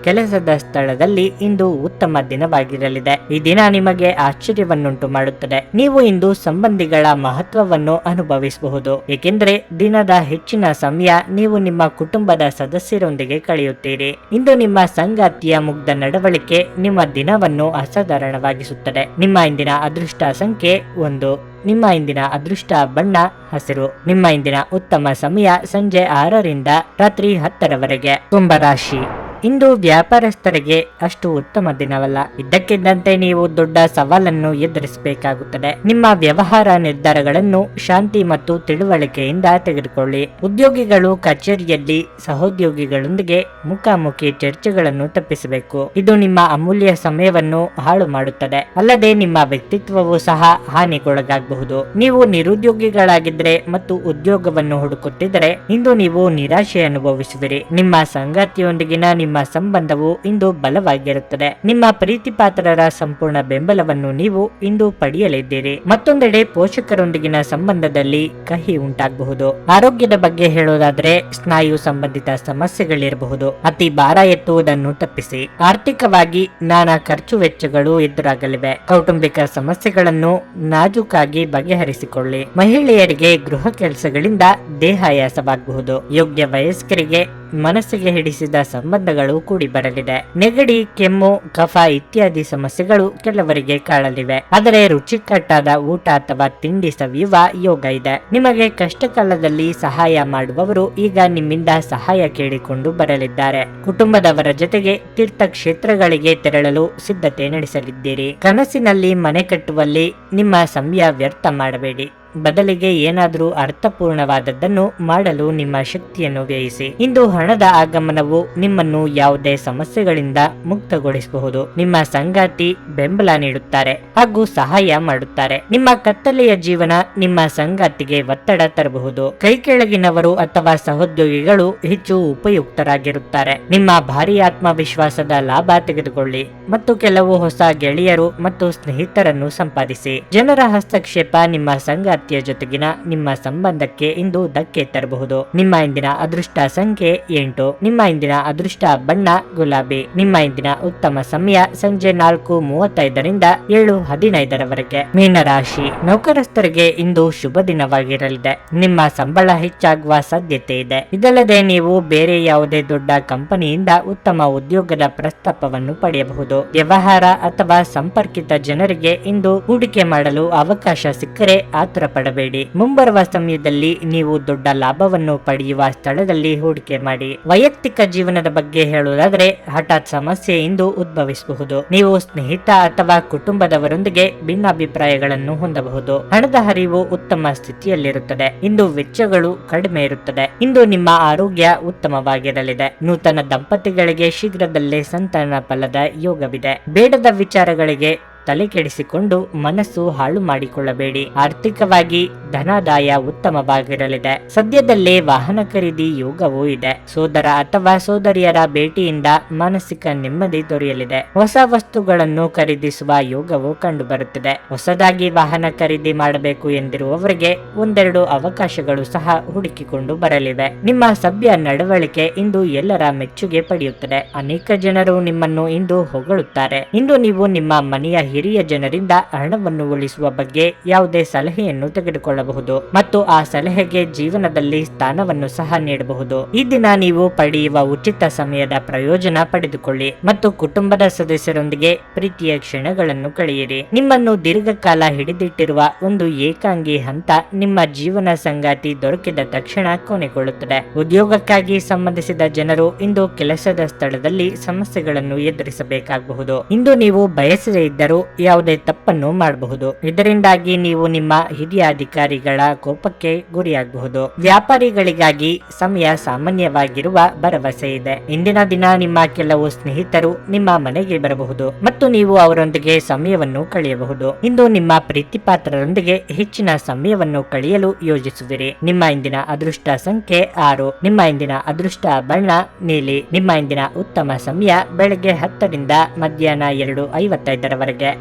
ಕೆಲಸದ ಸ್ಥಳದಲ್ಲಿ ಇಂದು ಉತ್ತಮ ದಿನವಾಗಿರಲಿದೆ. ಈ ದಿನ ನಿಮಗೆ ಆಶ್ಚರ್ಯವನ್ನುಂಟು ಮಾಡುತ್ತದೆ. ನೀವು ಇಂದು ಸಂಬಂಧಿಗಳ ಮಹತ್ವವನ್ನು ಅನುಭವಿಸಬಹುದು. ಏಕೆಂದರೆ ದಿನದ ಹೆಚ್ಚಿನ ಸಮಯ ನೀವು ನಿಮ್ಮ ಕುಟುಂಬದ ಸದಸ್ಯರೊಂದಿಗೆ ಕಳೆಯುತ್ತೀರಿ. ಇಂದು ನಿಮ್ಮ ಸಂಗಾತಿಯ ಮುಗ್ಧ ನಡವಳಿಕೆ ನಿಮ್ಮ ದಿನವನ್ನು ಅಸಾಧಾರಣವಾಗಿಸುತ್ತದೆ. ನಿಮ್ಮ ಇಂದಿನ ಅದೃಷ್ಟ ಸಂಖ್ಯೆ 1. ನಿಮ್ಮ ಇಂದಿನ ಅದೃಷ್ಟ ಬಣ್ಣ ಹಸಿರು. ನಿಮ್ಮ ಇಂದಿನ ಉತ್ತಮ ಸಮಯ ಸಂಜೆ 6ರಿಂದ ರಾತ್ರಿ 10 ಕುಂಭರಾಶಿ. ಇಂದು ವ್ಯಾಪಾರಸ್ಥರಿಗೆ ಅಷ್ಟು ಉತ್ತಮ ದಿನವಲ್ಲ. ಇದ್ದಕ್ಕಿದ್ದಂತೆ ನೀವು ದೊಡ್ಡ ಸವಾಲನ್ನು ಎದುರಿಸಬೇಕಾಗುತ್ತದೆ. ನಿಮ್ಮ ವ್ಯವಹಾರ ನಿರ್ಧಾರಗಳನ್ನು ಶಾಂತಿ ಮತ್ತು ತಿಳುವಳಿಕೆಯಿಂದ ತೆಗೆದುಕೊಳ್ಳಿ. ಉದ್ಯೋಗಿಗಳು ಕಚೇರಿಯಲ್ಲಿ ಸಹೋದ್ಯೋಗಿಗಳೊಂದಿಗೆ ಮುಖಾಮುಖಿ ಚರ್ಚೆಗಳನ್ನು ತಪ್ಪಿಸಬೇಕು. ಇದು ನಿಮ್ಮ ಅಮೂಲ್ಯ ಸಮಯವನ್ನು ಹಾಳು ಮಾಡುತ್ತದೆ. ಅಲ್ಲದೆ ನಿಮ್ಮ ವ್ಯಕ್ತಿತ್ವವು ಸಹ ಹಾನಿಗೊಳಗಾಗಬಹುದು. ನೀವು ನಿರುದ್ಯೋಗಿಗಳಾಗಿದ್ದರೆ ಮತ್ತು ಉದ್ಯೋಗವನ್ನು ಹುಡುಕುತ್ತಿದ್ದರೆ ಇಂದು ನೀವು ನಿರಾಶೆ ಅನುಭವಿಸುವಿರಿ. ನಿಮ್ಮ ಸಂಗಾತಿಯೊಂದಿಗಿನ ನಿಮ್ಮ ಸಂಬಂಧವು ಇಂದು ಬಲವಾಗಿರುತ್ತದೆ. ನಿಮ್ಮ ಪ್ರೀತಿಪಾತ್ರರ ಸಂಪೂರ್ಣ ಬೆಂಬಲವನ್ನು ನೀವು ಇಂದು ಪಡೆಯಲಿದ್ದೀರಿ. ಮತ್ತೊಂದೆಡೆ ಪೋಷಕರೊಂದಿಗಿನ ಸಂಬಂಧದಲ್ಲಿ ಕಹಿ ಉಂಟಾಗಬಹುದು. ಆರೋಗ್ಯದ ಬಗ್ಗೆ ಹೇಳೋದಾದ್ರೆ ಸ್ನಾಯು ಸಂಬಂಧಿತ ಸಮಸ್ಯೆಗಳಿರಬಹುದು. ಅತಿ ಭಾರ ಎತ್ತುವುದನ್ನು ತಪ್ಪಿಸಿ. ಆರ್ಥಿಕವಾಗಿ ನಾನಾ ಖರ್ಚು ವೆಚ್ಚಗಳು ಎದುರಾಗಲಿವೆ. ಕೌಟುಂಬಿಕ ಸಮಸ್ಯೆಗಳನ್ನು ನಾಜೂಕಾಗಿ ಬಗೆಹರಿಸಿಕೊಳ್ಳಿ. ಮಹಿಳೆಯರಿಗೆ ಗೃಹ ಕೆಲಸಗಳಿಂದ ದೇಹಾಯಾಸವಾಗಬಹುದು. ಯೋಗ್ಯ ವಯಸ್ಕರಿಗೆ ಮನಸ್ಸಿಗೆ ಹಿಡಿಸಿದ ಸಂಬಂಧಗಳು ಕೂಡಿ ಬರಲಿದೆ. ನೆಗಡಿ, ಕೆಮ್ಮು, ಕಫ ಇತ್ಯಾದಿ ಸಮಸ್ಯೆಗಳು ಕೆಲವರಿಗೆ ಕಾಡಲಿವೆ. ಆದರೆ ರುಚಿಕಟ್ಟಾದ ಊಟ ಅಥವಾ ತಿಂಡಿ ಸವಿಯುವ ಯೋಗ ಇದೆ. ನಿಮಗೆ ಕಷ್ಟ ಕಾಲದಲ್ಲಿ ಸಹಾಯ ಮಾಡುವವರು ಈಗ ನಿಮ್ಮಿಂದ ಸಹಾಯ ಕೇಳಿಕೊಂಡು ಬರಲಿದ್ದಾರೆ. ಕುಟುಂಬದವರ ಜೊತೆಗೆ ತೀರ್ಥಕ್ಷೇತ್ರಗಳಿಗೆ ತೆರಳಲು ಸಿದ್ಧತೆ ನಡೆಸಲಿದ್ದೀರಿ. ಕನಸಿನಲ್ಲಿ ಮನೆ ಕಟ್ಟುವಲ್ಲಿ ನಿಮ್ಮ ಸಮಯ ವ್ಯರ್ಥ ಮಾಡಬೇಡಿ. ಬದಲಿಗೆ ಏನಾದರೂ ಅರ್ಥಪೂರ್ಣವಾದದ್ದನ್ನು ಮಾಡಲು ನಿಮ್ಮ ಶಕ್ತಿಯನ್ನು ವ್ಯಯಿಸಿ. ಇಂದು ಹಣದ ಆಗಮನವು ನಿಮ್ಮನ್ನು ಯಾವುದೇ ಸಮಸ್ಯೆಗಳಿಂದ ಮುಕ್ತಗೊಳಿಸಬಹುದು. ನಿಮ್ಮ ಸಂಗಾತಿ ಬೆಂಬಲ ನೀಡುತ್ತಾರೆ ಹಾಗೂ ಸಹಾಯ ಮಾಡುತ್ತಾರೆ. ನಿಮ್ಮ ಕತ್ತಲೆಯ ಜೀವನ ನಿಮ್ಮ ಸಂಗಾತಿಗೆ ಒತ್ತಡ ತರಬಹುದು. ಕೈ ಕೆಳಗಿನವರು ಅಥವಾ ಸಹೋದ್ಯೋಗಿಗಳು ಹೆಚ್ಚು ಉಪಯುಕ್ತರಾಗಿರುತ್ತಾರೆ. ನಿಮ್ಮ ಭಾರಿ ಆತ್ಮವಿಶ್ವಾಸದ ಲಾಭ ತೆಗೆದುಕೊಳ್ಳಿ ಮತ್ತು ಕೆಲವು ಹೊಸ ಗೆಳೆಯರು ಮತ್ತು ಸ್ನೇಹಿತರನ್ನು ಸಂಪಾದಿಸಿ. ಜನರ ಹಸ್ತಕ್ಷೇಪ ನಿಮ್ಮ ಸಂಗಾತಿ ದಾಂಪತ್ಯ ಜೊತೆಗಿನ ನಿಮ್ಮ ಸಂಬಂಧಕ್ಕೆ ಇಂದು ಧಕ್ಕೆ ತರಬಹುದು. ನಿಮ್ಮ ಇಂದಿನ ಅದೃಷ್ಟ ಸಂಖ್ಯೆ 8. ನಿಮ್ಮ ಇಂದಿನ ಅದೃಷ್ಟ ಬಣ್ಣ ಗುಲಾಬಿ. ನಿಮ್ಮ ಇಂದಿನ ಉತ್ತಮ ಸಮಯ ಸಂಜೆ 4:35ರಿಂದ 7:15ರವರೆಗೆ. ಮೀನರಾಶಿ, ನೌಕರಸ್ಥರಿಗೆ ಇಂದು ಶುಭ ದಿನವಾಗಿರಲಿದೆ. ನಿಮ್ಮ ಸಂಬಳ ಹೆಚ್ಚಾಗುವ ಸಾಧ್ಯತೆ ಇದೆ. ಇದಲ್ಲದೆ ನೀವು ಬೇರೆ ಯಾವುದೇ ದೊಡ್ಡ ಕಂಪನಿಯಿಂದ ಉತ್ತಮ ಉದ್ಯೋಗದ ಪ್ರಸ್ತಾಪವನ್ನು ಪಡೆಯಬಹುದು. ವ್ಯವಹಾರ ಅಥವಾ ಸಂಪರ್ಕಿತ ಜನರಿಗೆ ಇಂದು ಹೂಡಿಕೆ ಮಾಡಲು ಅವಕಾಶ ಸಿಕ್ಕರೆ ಆತುರ ಪಡಬೇಡಿ. ಮುಂಬರುವ ಸಮಯದಲ್ಲಿ ನೀವು ದೊಡ್ಡ ಲಾಭವನ್ನು ಪಡೆಯುವ ಸ್ಥಳದಲ್ಲಿ ಹೂಡಿಕೆ ಮಾಡಿ. ವೈಯಕ್ತಿಕ ಜೀವನದ ಬಗ್ಗೆ ಹೇಳುವುದಾದರೆ ಹಠಾತ್ ಸಮಸ್ಯೆ ಇಂದು ಉದ್ಭವಿಸಬಹುದು. ನೀವು ಸ್ನೇಹಿತ ಅಥವಾ ಕುಟುಂಬದವರೊಂದಿಗೆ ಭಿನ್ನಾಭಿಪ್ರಾಯಗಳನ್ನು ಹೊಂದಬಹುದು. ಹಣದ ಹರಿವು ಉತ್ತಮ ಸ್ಥಿತಿಯಲ್ಲಿರುತ್ತದೆ. ಇಂದು ವೆಚ್ಚಗಳು ಕಡಿಮೆ ಇರುತ್ತದೆ. ಇಂದು ನಿಮ್ಮ ಆರೋಗ್ಯ ಉತ್ತಮವಾಗಿರಲಿದೆ. ನೂತನ ದಂಪತಿಗಳಿಗೆ ಶೀಘ್ರದಲ್ಲೇ ಸಂತಾನ ಫಲದ ಯೋಗವಿದೆ. ಬೇಡದ ವಿಚಾರಗಳಿಗೆ ತಲೆ ಕೆಡಿಸಿಕೊಂಡು ಮನಸ್ಸು ಹಾಳು ಮಾಡಿಕೊಳ್ಳಬೇಡಿ. ಆರ್ಥಿಕವಾಗಿ ಧನಾದಾಯ ಉತ್ತಮವಾಗಿರಲಿದೆ. ಸದ್ಯದಲ್ಲೇ ವಾಹನ ಖರೀದಿ ಯೋಗವೂ ಇದೆ. ಸೋದರ ಅಥವಾ ಸೋದರಿಯರ ಭೇಟಿಯಿಂದ ಮಾನಸಿಕ ನೆಮ್ಮದಿ ದೊರೆಯಲಿದೆ. ಹೊಸ ವಸ್ತುಗಳನ್ನು ಖರೀದಿಸುವ ಯೋಗವು ಕಂಡುಬರುತ್ತದೆ. ಹೊಸದಾಗಿ ವಾಹನ ಖರೀದಿ ಮಾಡಬೇಕು ಎಂದಿರುವವರಿಗೆ ಒಂದೆರಡು ಅವಕಾಶಗಳು ಸಹ ಹುಡುಕಿಕೊಂಡು ಬರಲಿವೆ. ನಿಮ್ಮ ಸಭ್ಯ ನಡವಳಿಕೆ ಇಂದು ಎಲ್ಲರ ಮೆಚ್ಚುಗೆ ಪಡೆಯುತ್ತದೆ. ಅನೇಕ ಜನರು ನಿಮ್ಮನ್ನು ಇಂದು ಹೊಗಳುತ್ತಾರೆ. ಇಂದು ನೀವು ನಿಮ್ಮ ಮನೆಯ ಹಿರಿಯ ಜನರಿಂದ ಹಣವನ್ನು ಉಳಿಸುವ ಬಗ್ಗೆ ಯಾವುದೇ ಸಲಹೆಯನ್ನು ತೆಗೆದುಕೊಳ್ಳಬಹುದು ಮತ್ತು ಆ ಸಲಹೆಗೆ ಜೀವನದಲ್ಲಿ ಸ್ಥಾನವನ್ನು ಸಹ ನೀಡಬಹುದು. ಈ ದಿನ ನೀವು ಪಡೆಯುವ ಉಚಿತ ಸಮಯದ ಪ್ರಯೋಜನ ಪಡೆದುಕೊಳ್ಳಿ ಮತ್ತು ಕುಟುಂಬದ ಸದಸ್ಯರೊಂದಿಗೆ ಪ್ರೀತಿಯ ಕ್ಷಣಗಳನ್ನು ಕಳೆಯಿರಿ. ನಿಮ್ಮನ್ನು ದೀರ್ಘಕಾಲ ಹಿಡಿದಿಟ್ಟಿರುವ ಒಂದು ಏಕಾಂಗಿ ಹಂತ ನಿಮ್ಮ ಜೀವನ ಸಂಗಾತಿ ದೊರಕಿದ ತಕ್ಷಣ ಕೊನೆಗೊಳ್ಳುತ್ತದೆ. ಉದ್ಯೋಗಕ್ಕಾಗಿ ಸಂಬಂಧಿಸಿದ ಜನರು ಇಂದು ಕೆಲಸದ ಸ್ಥಳದಲ್ಲಿ ಸಮಸ್ಯೆಗಳನ್ನು ಎದುರಿಸಬೇಕಾಗಬಹುದು. ಇಂದು ನೀವು ಬಯಸದೇ ಇದ್ದರೂ ಯಾವುದೇ ತಪ್ಪನ್ನು ಮಾಡಬಹುದು. ಇದರಿಂದಾಗಿ ನೀವು ನಿಮ್ಮ ಹಿರಿಯ ಅಧಿಕಾರಿಗಳ ಕೋಪಕ್ಕೆ ಗುರಿಯಾಗಬಹುದು. ವ್ಯಾಪಾರಿಗಳಿಗಾಗಿ ಸಮಯ ಸಾಮಾನ್ಯವಾಗಿರುವ ಭರವಸೆ ಇದೆ. ಇಂದಿನ ದಿನ ನಿಮ್ಮ ಕೆಲವು ಸ್ನೇಹಿತರು ನಿಮ್ಮ ಮನೆಗೆ ಬರಬಹುದು ಮತ್ತು ನೀವು ಅವರೊಂದಿಗೆ ಸಮಯವನ್ನು ಕಳೆಯಬಹುದು. ಇಂದು ನಿಮ್ಮ ಪ್ರೀತಿಪಾತ್ರರೊಂದಿಗೆ ಹೆಚ್ಚಿನ ಸಮಯವನ್ನು ಕಳೆಯಲು ಯೋಜಿಸುವಿರಿ. ನಿಮ್ಮ ಇಂದಿನ ಅದೃಷ್ಟ ಸಂಖ್ಯೆ 6. ನಿಮ್ಮ ಇಂದಿನ ಅದೃಷ್ಟ ಬಣ್ಣ ನೀಲಿ. ನಿಮ್ಮ ಇಂದಿನ ಉತ್ತಮ ಸಮಯ ಬೆಳಗ್ಗೆ 10ರಿಂದ ಮಧ್ಯಾಹ್ನ 2:55ರವರೆಗೆ.